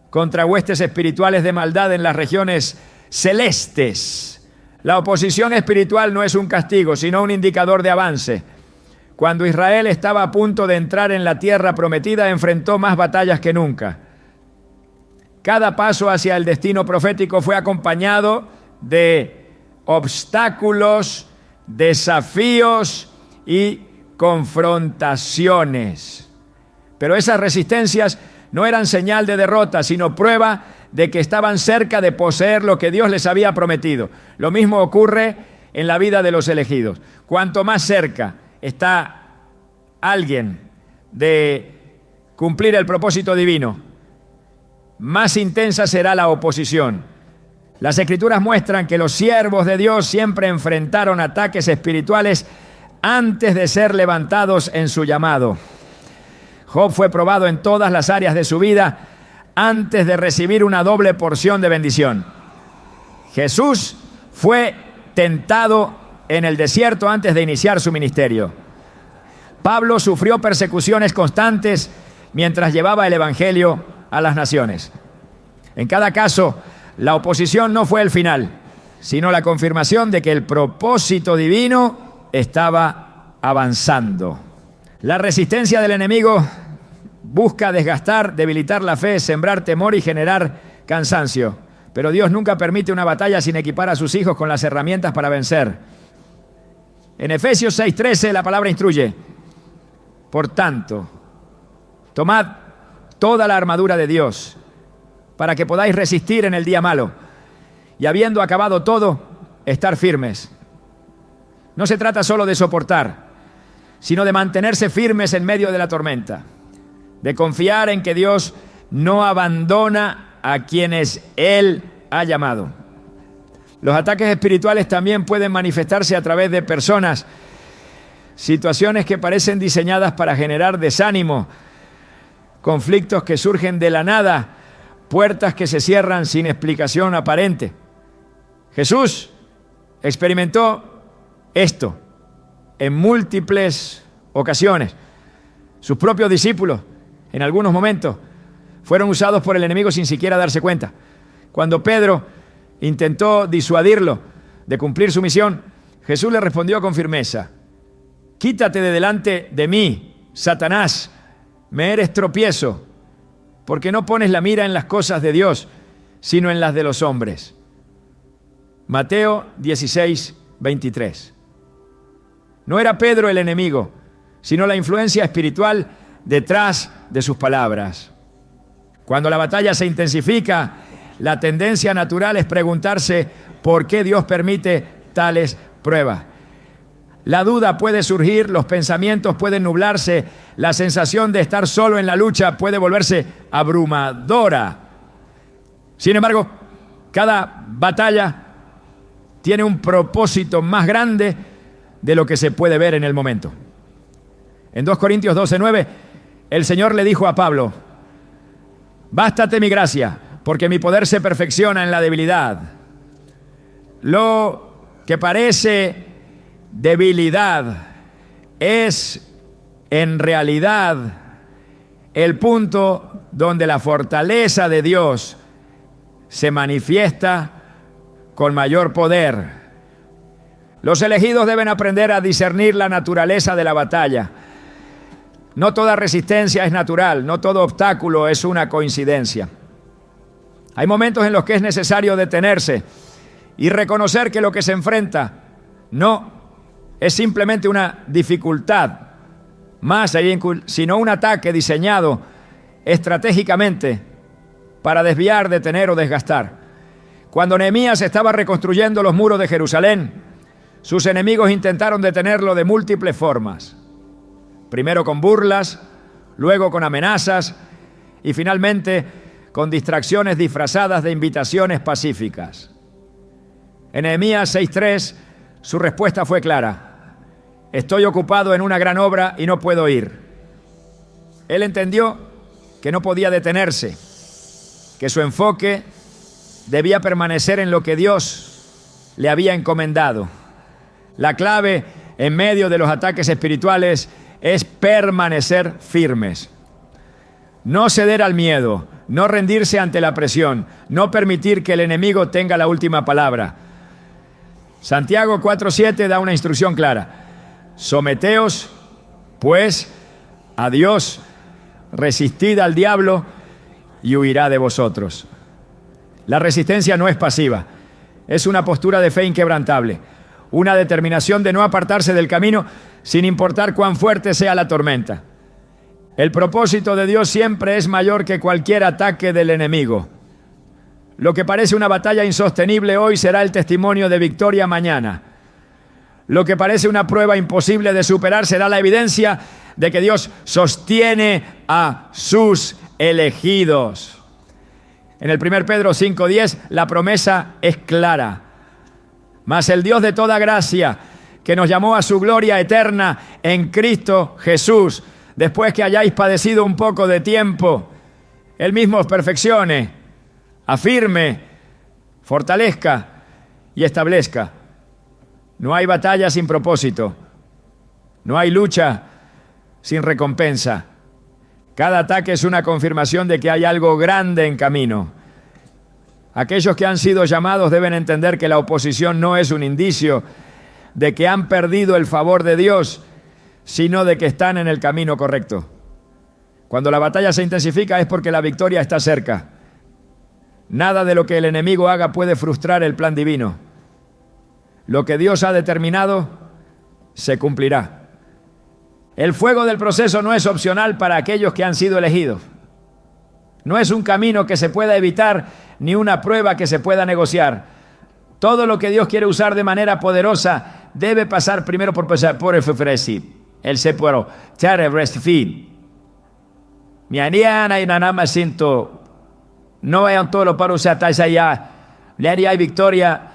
contra huestes espirituales de maldad en las regiones celestes. La oposición espiritual no es un castigo, sino un indicador de avance. Cuando Israel estaba a punto de entrar en la tierra prometida, enfrentó más batallas que nunca. Cada paso hacia el destino profético fue acompañado de obstáculos, desafíos y confrontaciones. Pero esas resistencias no eran señal de derrota, sino prueba de que estaban cerca de poseer lo que Dios les había prometido. Lo mismo ocurre en la vida de los elegidos. Cuanto más cerca está alguien de cumplir el propósito divino, más intensa será la oposición. Las Escrituras muestran que los siervos de Dios siempre enfrentaron ataques espirituales antes de ser levantados en su llamado. Job fue probado en todas las áreas de su vida antes de recibir una doble porción de bendición. Jesús fue tentado en el desierto antes de iniciar su ministerio. Pablo sufrió persecuciones constantes mientras llevaba el evangelio a las naciones. En cada caso, la oposición no fue el final, sino la confirmación de que el propósito divino estaba avanzando. La resistencia del enemigo busca desgastar, debilitar la fe, sembrar temor y generar cansancio. Pero Dios nunca permite una batalla sin equipar a sus hijos con las herramientas para vencer. En Efesios 6:13 la palabra instruye: por tanto, tomad toda la armadura de Dios para que podáis resistir en el día malo y habiendo acabado todo, estar firmes. No se trata solo de soportar, sino de mantenerse firmes en medio de la tormenta, de confiar en que Dios no abandona a quienes Él ha llamado. Los ataques espirituales también pueden manifestarse a través de personas, situaciones que parecen diseñadas para generar desánimo, conflictos que surgen de la nada, puertas que se cierran sin explicación aparente. Jesús experimentó esto en múltiples ocasiones. Sus propios discípulos, en algunos momentos, fueron usados por el enemigo sin siquiera darse cuenta. Cuando Pedro intentó disuadirlo de cumplir su misión, Jesús le respondió con firmeza: quítate de delante de mí, Satanás, me eres tropiezo, porque no pones la mira en las cosas de Dios, sino en las de los hombres. Mateo 16:23. No era Pedro el enemigo, sino la influencia espiritual detrás de sus palabras. Cuando la batalla se intensifica, la tendencia natural es preguntarse por qué Dios permite tales pruebas. La duda puede surgir, los pensamientos pueden nublarse, la sensación de estar solo en la lucha puede volverse abrumadora. Sin embargo, cada batalla tiene un propósito más grande de lo que se puede ver en el momento. En 2 Corintios 12:9, el Señor le dijo a Pablo: bástate mi gracia, porque mi poder se perfecciona en la debilidad. Lo que parece debilidad es en realidad el punto donde la fortaleza de Dios se manifiesta con mayor poder. Los elegidos deben aprender a discernir la naturaleza de la batalla. No toda resistencia es natural, no todo obstáculo es una coincidencia. Hay momentos en los que es necesario detenerse y reconocer que lo que se enfrenta no es simplemente una dificultad más, sino un ataque diseñado estratégicamente para desviar, detener o desgastar. Cuando Nehemías estaba reconstruyendo los muros de Jerusalén, sus enemigos intentaron detenerlo de múltiples formas. Primero con burlas, luego con amenazas y finalmente con distracciones disfrazadas de invitaciones pacíficas. En Nehemías 6:3, su respuesta fue clara: estoy ocupado en una gran obra y no puedo ir. Él entendió que no podía detenerse, que su enfoque debía permanecer en lo que Dios le había encomendado. La clave en medio de los ataques espirituales es permanecer firmes. No ceder al miedo, no rendirse ante la presión, no permitir que el enemigo tenga la última palabra. Santiago 4:7 da una instrucción clara: someteos, pues, a Dios, resistid al diablo y huirá de vosotros. La resistencia no es pasiva, es una postura de fe inquebrantable, una determinación de no apartarse del camino sin importar cuán fuerte sea la tormenta. El propósito de Dios siempre es mayor que cualquier ataque del enemigo. Lo que parece una batalla insostenible hoy será el testimonio de victoria mañana. Lo que parece una prueba imposible de superar será la evidencia de que Dios sostiene a sus elegidos. En el 1 Pedro 5:10 la promesa es clara. Mas el Dios de toda gracia, que nos llamó a su gloria eterna en Cristo Jesús, después que hayáis padecido un poco de tiempo, Él mismo os perfeccione, afirme, fortalezca y establezca. No hay batalla sin propósito. No hay lucha sin recompensa. Cada ataque es una confirmación de que hay algo grande en camino. Aquellos que han sido llamados deben entender que la oposición no es un indicio de que han perdido el favor de Dios, sino de que están en el camino correcto. Cuando la batalla se intensifica es porque la victoria está cerca. Nada de lo que el enemigo haga puede frustrar el plan divino. Lo que Dios ha determinado se cumplirá. El fuego del proceso no es opcional para aquellos que han sido elegidos. No es un camino que se pueda evitar ni una prueba que se pueda negociar. Todo lo que Dios quiere usar de manera poderosa debe pasar primero por el sufrimiento. El se puede tener resfid. Mi aniana y nanama siento no hay un toro para usar allá. Le hay victoria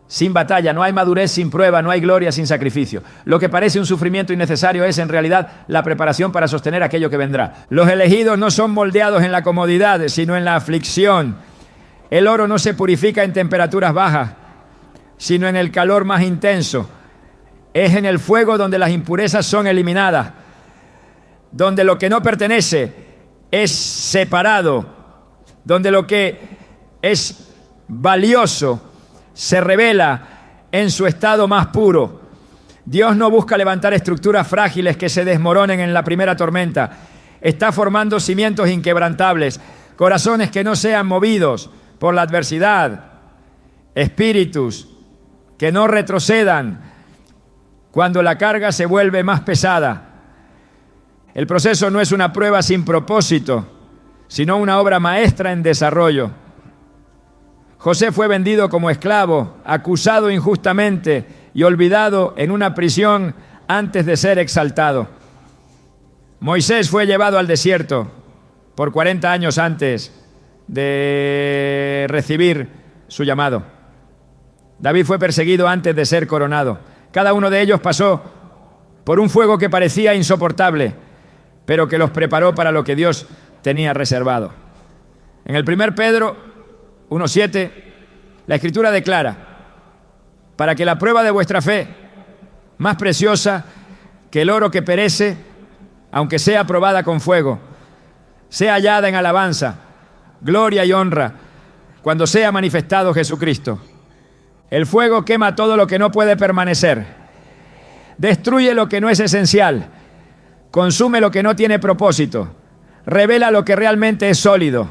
sin batalla, no hay madurez sin prueba, no hay gloria sin sacrificio. Lo que parece un sufrimiento innecesario es en realidad la preparación para sostener aquello que vendrá. Los elegidos no son moldeados en la comodidad, sino en la aflicción. El oro no se purifica en temperaturas bajas, sino en el calor más intenso. Es en el fuego donde las impurezas son eliminadas, donde lo que no pertenece es separado, donde lo que es valioso se revela en su estado más puro. Dios no busca levantar estructuras frágiles que se desmoronen en la primera tormenta. Está formando cimientos inquebrantables, corazones que no sean movidos por la adversidad, espíritus que no retrocedan cuando la carga se vuelve más pesada. El proceso no es una prueba sin propósito, sino una obra maestra en desarrollo. José fue vendido como esclavo, acusado injustamente y olvidado en una prisión antes de ser exaltado. Moisés fue llevado al desierto por 40 años antes de recibir su llamado. David fue perseguido antes de ser coronado. Cada uno de ellos pasó por un fuego que parecía insoportable, pero que los preparó para lo que Dios tenía reservado. En el 1 Pedro 1:7, la Escritura declara: para que la prueba de vuestra fe, más preciosa que el oro que perece, aunque sea probada con fuego, sea hallada en alabanza, gloria y honra, cuando sea manifestado Jesucristo. El fuego quema todo lo que no puede permanecer, destruye lo que no es esencial, consume lo que no tiene propósito, revela lo que realmente es sólido.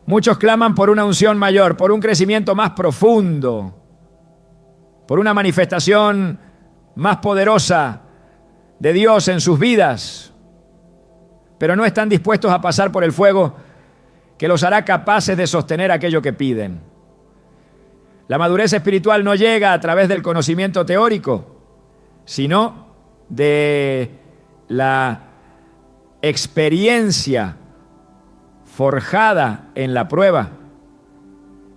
Muchos claman por una unción mayor, por un crecimiento más profundo, por una manifestación más poderosa de Dios en sus vidas, pero no están dispuestos a pasar por el fuego que los hará capaces de sostener aquello que piden. La madurez espiritual no llega a través del conocimiento teórico, sino de la experiencia forjada en la prueba.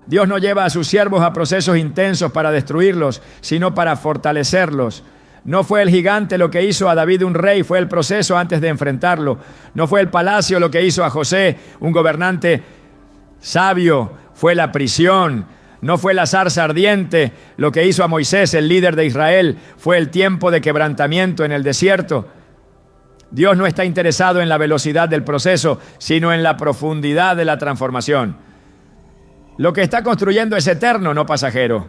Dios no lleva a sus siervos a procesos intensos para destruirlos, sino para fortalecerlos. No fue el gigante lo que hizo a David un rey, fue el proceso antes de enfrentarlo. No fue el palacio lo que hizo a José un gobernante sabio, fue la prisión. No fue la zarza ardiente lo que hizo a Moisés, el líder de Israel, fue el tiempo de quebrantamiento en el desierto. Dios no está interesado en la velocidad del proceso, sino en la profundidad de la transformación. Lo que está construyendo es eterno, no pasajero.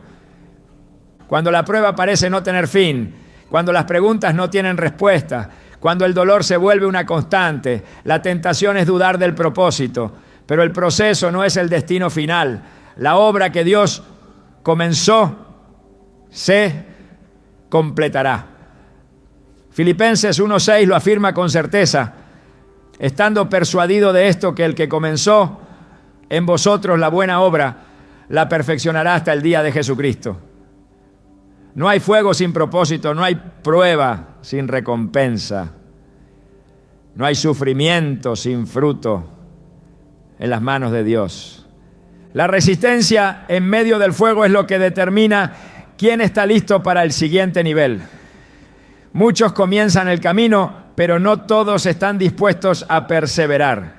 Cuando la prueba parece no tener fin, cuando las preguntas no tienen respuesta, cuando el dolor se vuelve una constante, la tentación es dudar del propósito, pero el proceso no es el destino final. La obra que Dios comenzó se completará. Filipenses 1:6 lo afirma con certeza, estando persuadido de esto, que el que comenzó en vosotros la buena obra, la perfeccionará hasta el día de Jesucristo. No hay fuego sin propósito, no hay prueba sin recompensa, no hay sufrimiento sin fruto en las manos de Dios. La resistencia en medio del fuego es lo que determina quién está listo para el siguiente nivel. Muchos comienzan el camino, pero no todos están dispuestos a perseverar.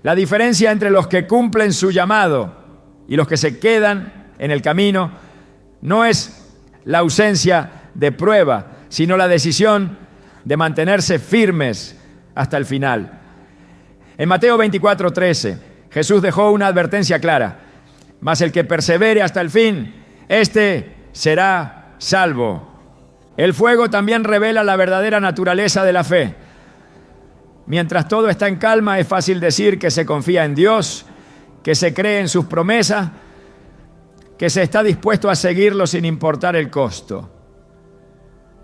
La diferencia entre los que cumplen su llamado y los que se quedan en el camino no es la ausencia de prueba, sino la decisión de mantenerse firmes hasta el final. En Mateo 24:13, Jesús dejó una advertencia clara: mas el que persevere hasta el fin, éste será salvo. El fuego también revela la verdadera naturaleza de la fe. Mientras todo está en calma, es fácil decir que se confía en Dios, que se cree en sus promesas, que se está dispuesto a seguirlo sin importar el costo.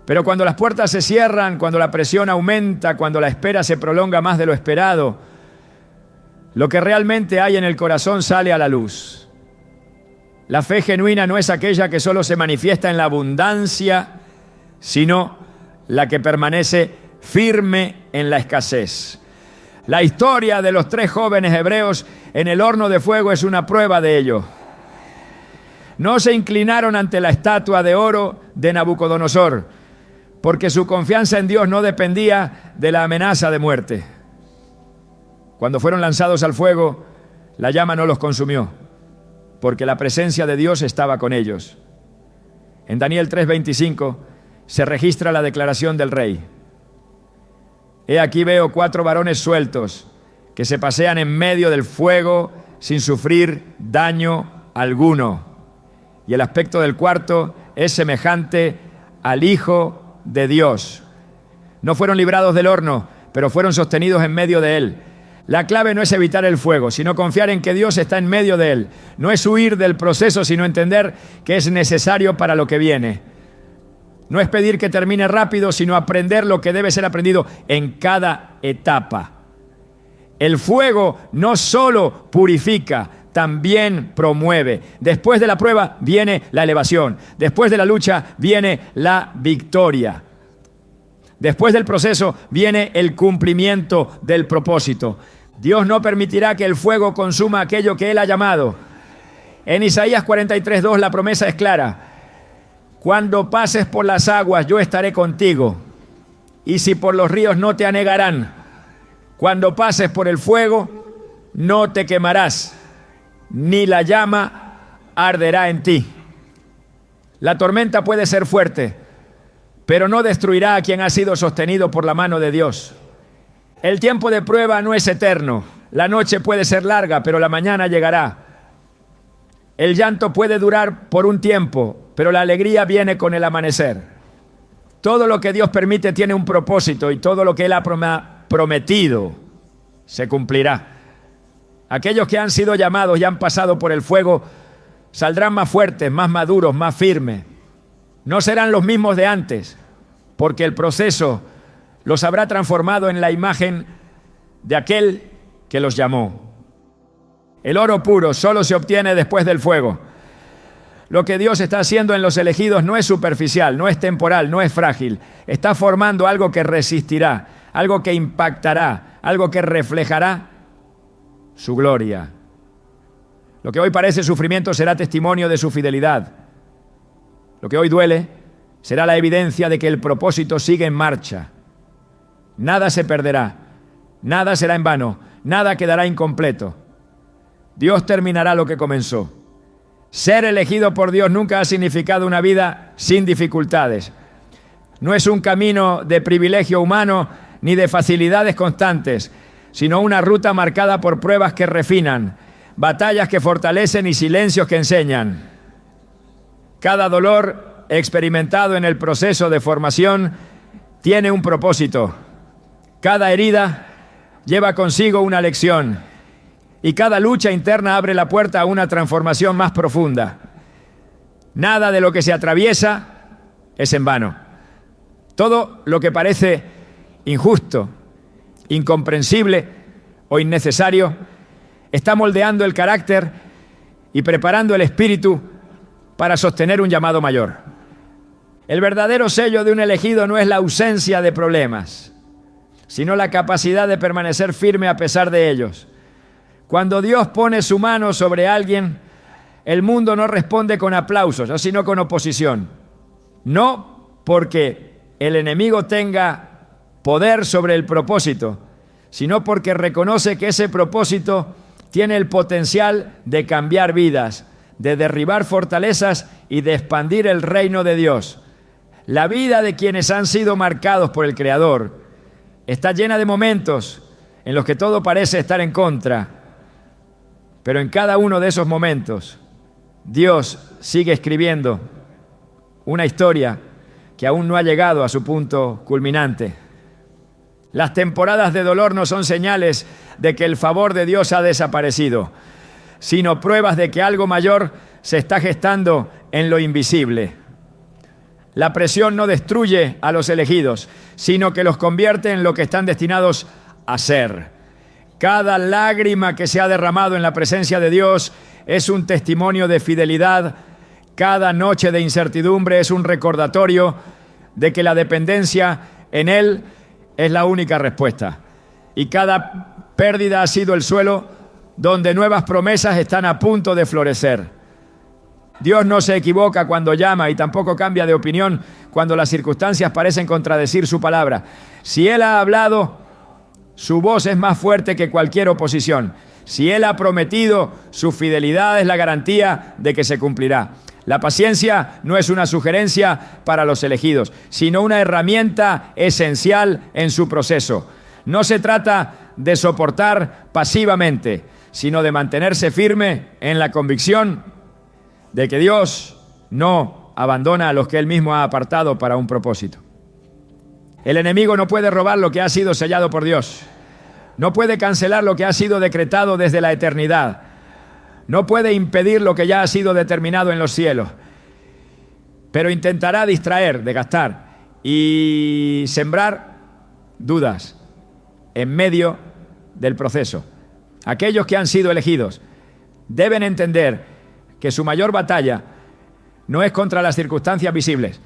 Pero cuando las puertas se cierran, cuando la presión aumenta, cuando la espera se prolonga más de lo esperado, lo que realmente hay en el corazón sale a la luz. La fe genuina no es aquella que solo se manifiesta en la abundancia, sino la que permanece firme en la escasez. La historia de los 3 jóvenes hebreos en el horno de fuego es una prueba de ello. No se inclinaron ante la estatua de oro de Nabucodonosor, porque su confianza en Dios no dependía de la amenaza de muerte. Cuando fueron lanzados al fuego, la llama no los consumió, porque la presencia de Dios estaba con ellos. En Daniel 3:25 se registra la declaración del rey: he aquí veo 4 varones sueltos que se pasean en medio del fuego sin sufrir daño alguno. Y el aspecto del cuarto es semejante al Hijo de Dios. No fueron librados del horno, pero fueron sostenidos en medio de él. La clave no es evitar el fuego, sino confiar en que Dios está en medio de él. No es huir del proceso, sino entender que es necesario para lo que viene. No es pedir que termine rápido, sino aprender lo que debe ser aprendido en cada etapa. El fuego no solo purifica, también promueve. Después de la prueba viene la elevación. Después de la lucha viene la victoria. Después del proceso viene el cumplimiento del propósito. Dios no permitirá que el fuego consuma aquello que Él ha llamado. En Isaías 43:2 la promesa es clara: cuando pases por las aguas, yo estaré contigo, y si por los ríos, no te anegarán. Cuando pases por el fuego, no te quemarás, ni la llama arderá en ti. La tormenta puede ser fuerte, pero no destruirá a quien ha sido sostenido por la mano de Dios. El tiempo de prueba no es eterno. La noche puede ser larga, pero la mañana llegará. El llanto puede durar por un tiempo, pero la alegría viene con el amanecer. Todo lo que Dios permite tiene un propósito, y todo lo que Él ha prometido se cumplirá. Aquellos que han sido llamados y han pasado por el fuego saldrán más fuertes, más maduros, más firmes. No serán los mismos de antes, porque el proceso los habrá transformado en la imagen de aquel que los llamó. El oro puro solo se obtiene después del fuego. Lo que Dios está haciendo en los elegidos no es superficial, no es temporal, no es frágil. Está formando algo que resistirá, algo que impactará, algo que reflejará su gloria. Lo que hoy parece sufrimiento será testimonio de su fidelidad. Lo que hoy duele será la evidencia de que el propósito sigue en marcha. Nada se perderá, nada será en vano, nada quedará incompleto. Dios terminará lo que comenzó. Ser elegido por Dios nunca ha significado una vida sin dificultades. No es un camino de privilegio humano ni de facilidades constantes, sino una ruta marcada por pruebas que refinan, batallas que fortalecen y silencios que enseñan. Cada dolor experimentado en el proceso de formación tiene un propósito. Cada herida lleva consigo una lección, y cada lucha interna abre la puerta a una transformación más profunda. Nada de lo que se atraviesa es en vano. Todo lo que parece injusto, incomprensible o innecesario está moldeando el carácter y preparando el espíritu para sostener un llamado mayor. El verdadero sello de un elegido no es la ausencia de problemas, sino la capacidad de permanecer firme a pesar de ellos. Cuando Dios pone su mano sobre alguien, el mundo no responde con aplausos, sino con oposición. No porque el enemigo tenga poder sobre el propósito, sino porque reconoce que ese propósito tiene el potencial de cambiar vidas, de derribar fortalezas y de expandir el reino de Dios. La vida de quienes han sido marcados por el Creador está llena de momentos en los que todo parece estar en contra, pero en cada uno de esos momentos Dios sigue escribiendo una historia que aún no ha llegado a su punto culminante. Las temporadas de dolor no son señales de que el favor de Dios ha desaparecido, sino pruebas de que algo mayor se está gestando en lo invisible. La presión no destruye a los elegidos, sino que los convierte en lo que están destinados a ser. Cada lágrima que se ha derramado en la presencia de Dios es un testimonio de fidelidad. Cada noche de incertidumbre es un recordatorio de que la dependencia en Él es la única respuesta. Y cada pérdida ha sido el suelo donde nuevas promesas están a punto de florecer. Dios no se equivoca cuando llama y tampoco cambia de opinión cuando las circunstancias parecen contradecir su palabra. Si Él ha hablado, su voz es más fuerte que cualquier oposición. Si Él ha prometido, su fidelidad es la garantía de que se cumplirá. La paciencia no es una sugerencia para los elegidos, sino una herramienta esencial en su proceso. No se trata de soportar pasivamente, sino de mantenerse firme en la convicción de que Dios no abandona a los que Él mismo ha apartado para un propósito. El enemigo no puede robar lo que ha sido sellado por Dios. No puede cancelar lo que ha sido decretado desde la eternidad. No puede impedir lo que ya ha sido determinado en los cielos. Pero intentará distraer, desgastar y sembrar dudas en medio del proceso. Aquellos que han sido elegidos deben entender que su mayor batalla no es contra las circunstancias visibles,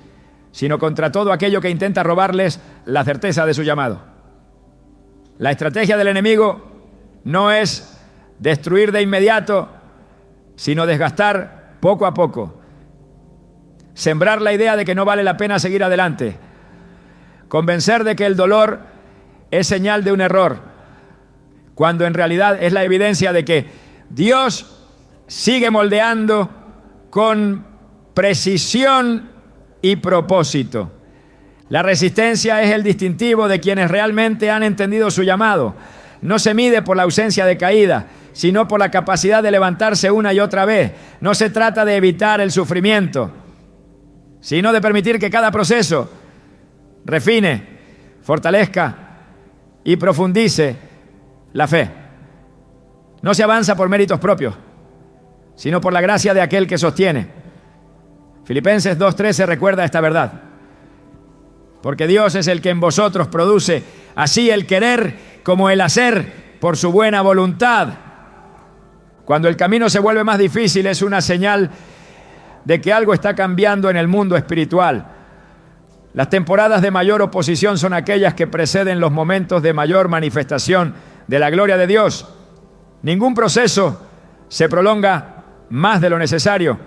sino contra todo aquello que intenta robarles la certeza de su llamado. La estrategia del enemigo no es destruir de inmediato, sino desgastar poco a poco. Sembrar la idea de que no vale la pena seguir adelante. Convencer de que el dolor es señal de un error, cuando en realidad es la evidencia de que Dios sigue moldeando con precisión y propósito. La resistencia es el distintivo de quienes realmente han entendido su llamado. No se mide por la ausencia de caída, sino por la capacidad de levantarse una y otra vez. No se trata de evitar el sufrimiento, sino de permitir que cada proceso refine, fortalezca y profundice la fe. No se avanza por méritos propios, sino por la gracia de aquel que sostiene. Filipenses 2:13 recuerda esta verdad. Porque Dios es el que en vosotros produce así el querer como el hacer por su buena voluntad. Cuando el camino se vuelve más difícil es una señal de que algo está cambiando en el mundo espiritual. Las temporadas de mayor oposición son aquellas que preceden los momentos de mayor manifestación de la gloria de Dios. Ningún proceso se prolonga más de lo necesario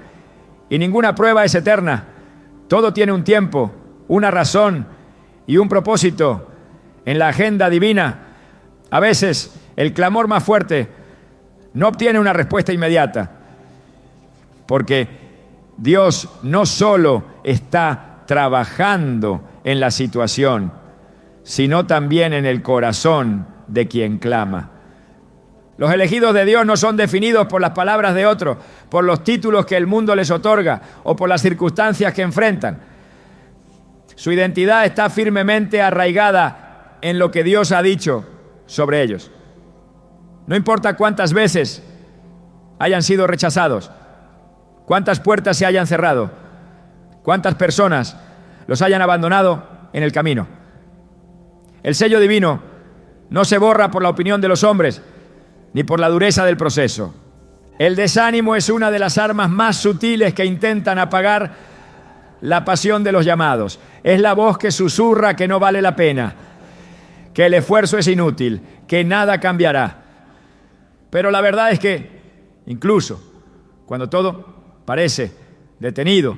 y ninguna prueba es eterna. Todo tiene un tiempo, una razón y un propósito en la agenda divina. A veces el clamor más fuerte no obtiene una respuesta inmediata, porque Dios no solo está trabajando en la situación, sino también en el corazón de quien clama. Los elegidos de Dios no son definidos por las palabras de otros, por los títulos que el mundo les otorga o por las circunstancias que enfrentan. Su identidad está firmemente arraigada en lo que Dios ha dicho sobre ellos. No importa cuántas veces hayan sido rechazados, ¿Cuántas puertas se hayan cerrado? ¿Cuántas personas los hayan abandonado en el camino? El sello divino no se borra por la opinión de los hombres, ni por la dureza del proceso. El desánimo es una de las armas más sutiles que intentan apagar la pasión de los llamados. Es la voz que susurra que no vale la pena, que el esfuerzo es inútil, que nada cambiará. Pero la verdad es que, incluso cuando todo parece detenido,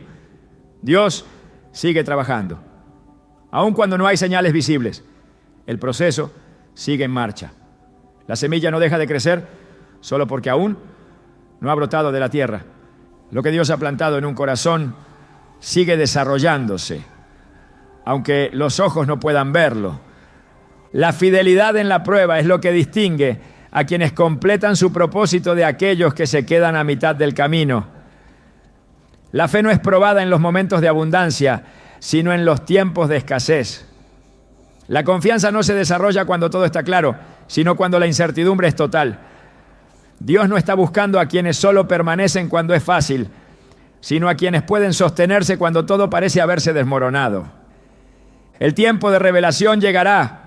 Dios sigue trabajando. Aun cuando no hay señales visibles, el proceso sigue en marcha. La semilla no deja de crecer solo porque aún no ha brotado de la tierra. Lo que Dios ha plantado en un corazón sigue desarrollándose, aunque los ojos no puedan verlo. La fidelidad en la prueba es lo que distingue a quienes completan su propósito de aquellos que se quedan a mitad del camino. La fe no es probada en los momentos de abundancia, sino en los tiempos de escasez. La confianza no se desarrolla cuando todo está claro, sino cuando la incertidumbre es total. Dios no está buscando a quienes solo permanecen cuando es fácil, sino a quienes pueden sostenerse cuando todo parece haberse desmoronado. El tiempo de revelación llegará.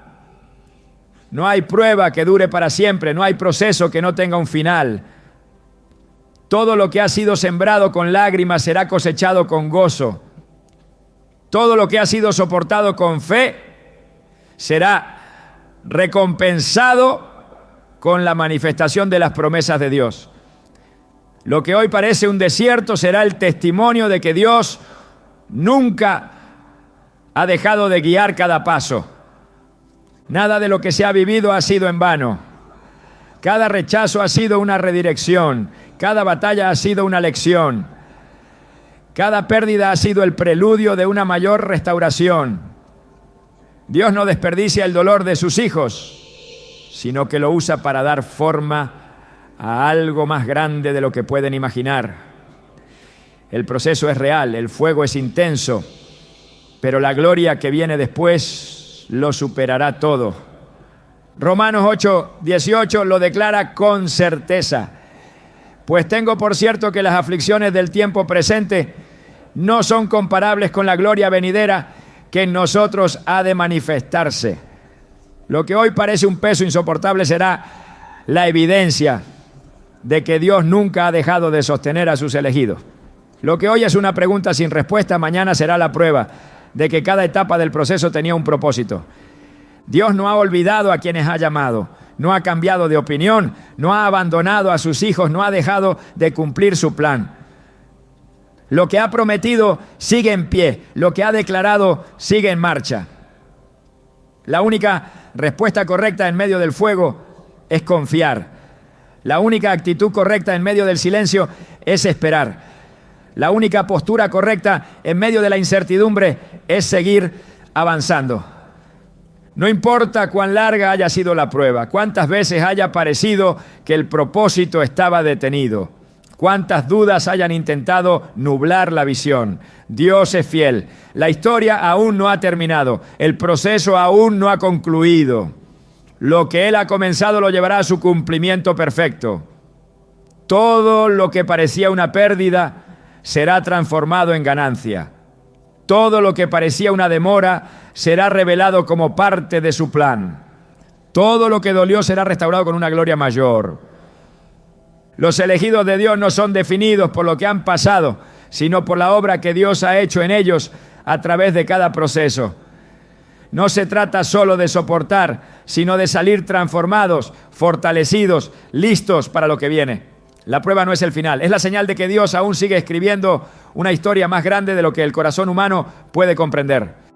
No hay prueba que dure para siempre, no hay proceso que no tenga un final. Todo lo que ha sido sembrado con lágrimas será cosechado con gozo. Todo lo que ha sido soportado con fe será recompensado con la manifestación de las promesas de Dios. Lo que hoy parece un desierto será el testimonio de que Dios nunca ha dejado de guiar cada paso. Nada de lo que se ha vivido ha sido en vano. Cada rechazo ha sido una redirección. Cada batalla ha sido una lección. Cada pérdida ha sido el preludio de una mayor restauración. Dios no desperdicia el dolor de sus hijos, sino que lo usa para dar forma a algo más grande de lo que pueden imaginar. El proceso es real, el fuego es intenso, pero la gloria que viene después lo superará todo. Romanos 8:18 lo declara con certeza. Pues tengo por cierto que las aflicciones del tiempo presente no son comparables con la gloria venidera que en nosotros ha de manifestarse. Lo que hoy parece un peso insoportable será la evidencia de que Dios nunca ha dejado de sostener a sus elegidos. Lo que hoy es una pregunta sin respuesta, mañana será la prueba de que cada etapa del proceso tenía un propósito. Dios no ha olvidado a quienes ha llamado, no ha cambiado de opinión, no ha abandonado a sus hijos, no ha dejado de cumplir su plan. Lo que ha prometido sigue en pie, lo que ha declarado sigue en marcha. La única respuesta correcta en medio del fuego es confiar. La única actitud correcta en medio del silencio es esperar. La única postura correcta en medio de la incertidumbre es seguir avanzando. No importa cuán larga haya sido la prueba, cuántas veces haya parecido que el propósito estaba detenido, cuántas dudas hayan intentado nublar la visión. Dios es fiel. La historia aún no ha terminado. El proceso aún no ha concluido. Lo que Él ha comenzado lo llevará a su cumplimiento perfecto. Todo lo que parecía una pérdida será transformado en ganancia. Todo lo que parecía una demora será revelado como parte de su plan. Todo lo que dolió será restaurado con una gloria mayor. Los elegidos de Dios no son definidos por lo que han pasado, sino por la obra que Dios ha hecho en ellos a través de cada proceso. No se trata solo de soportar, sino de salir transformados, fortalecidos, listos para lo que viene. La prueba no es el final, es la señal de que Dios aún sigue escribiendo una historia más grande de lo que el corazón humano puede comprender.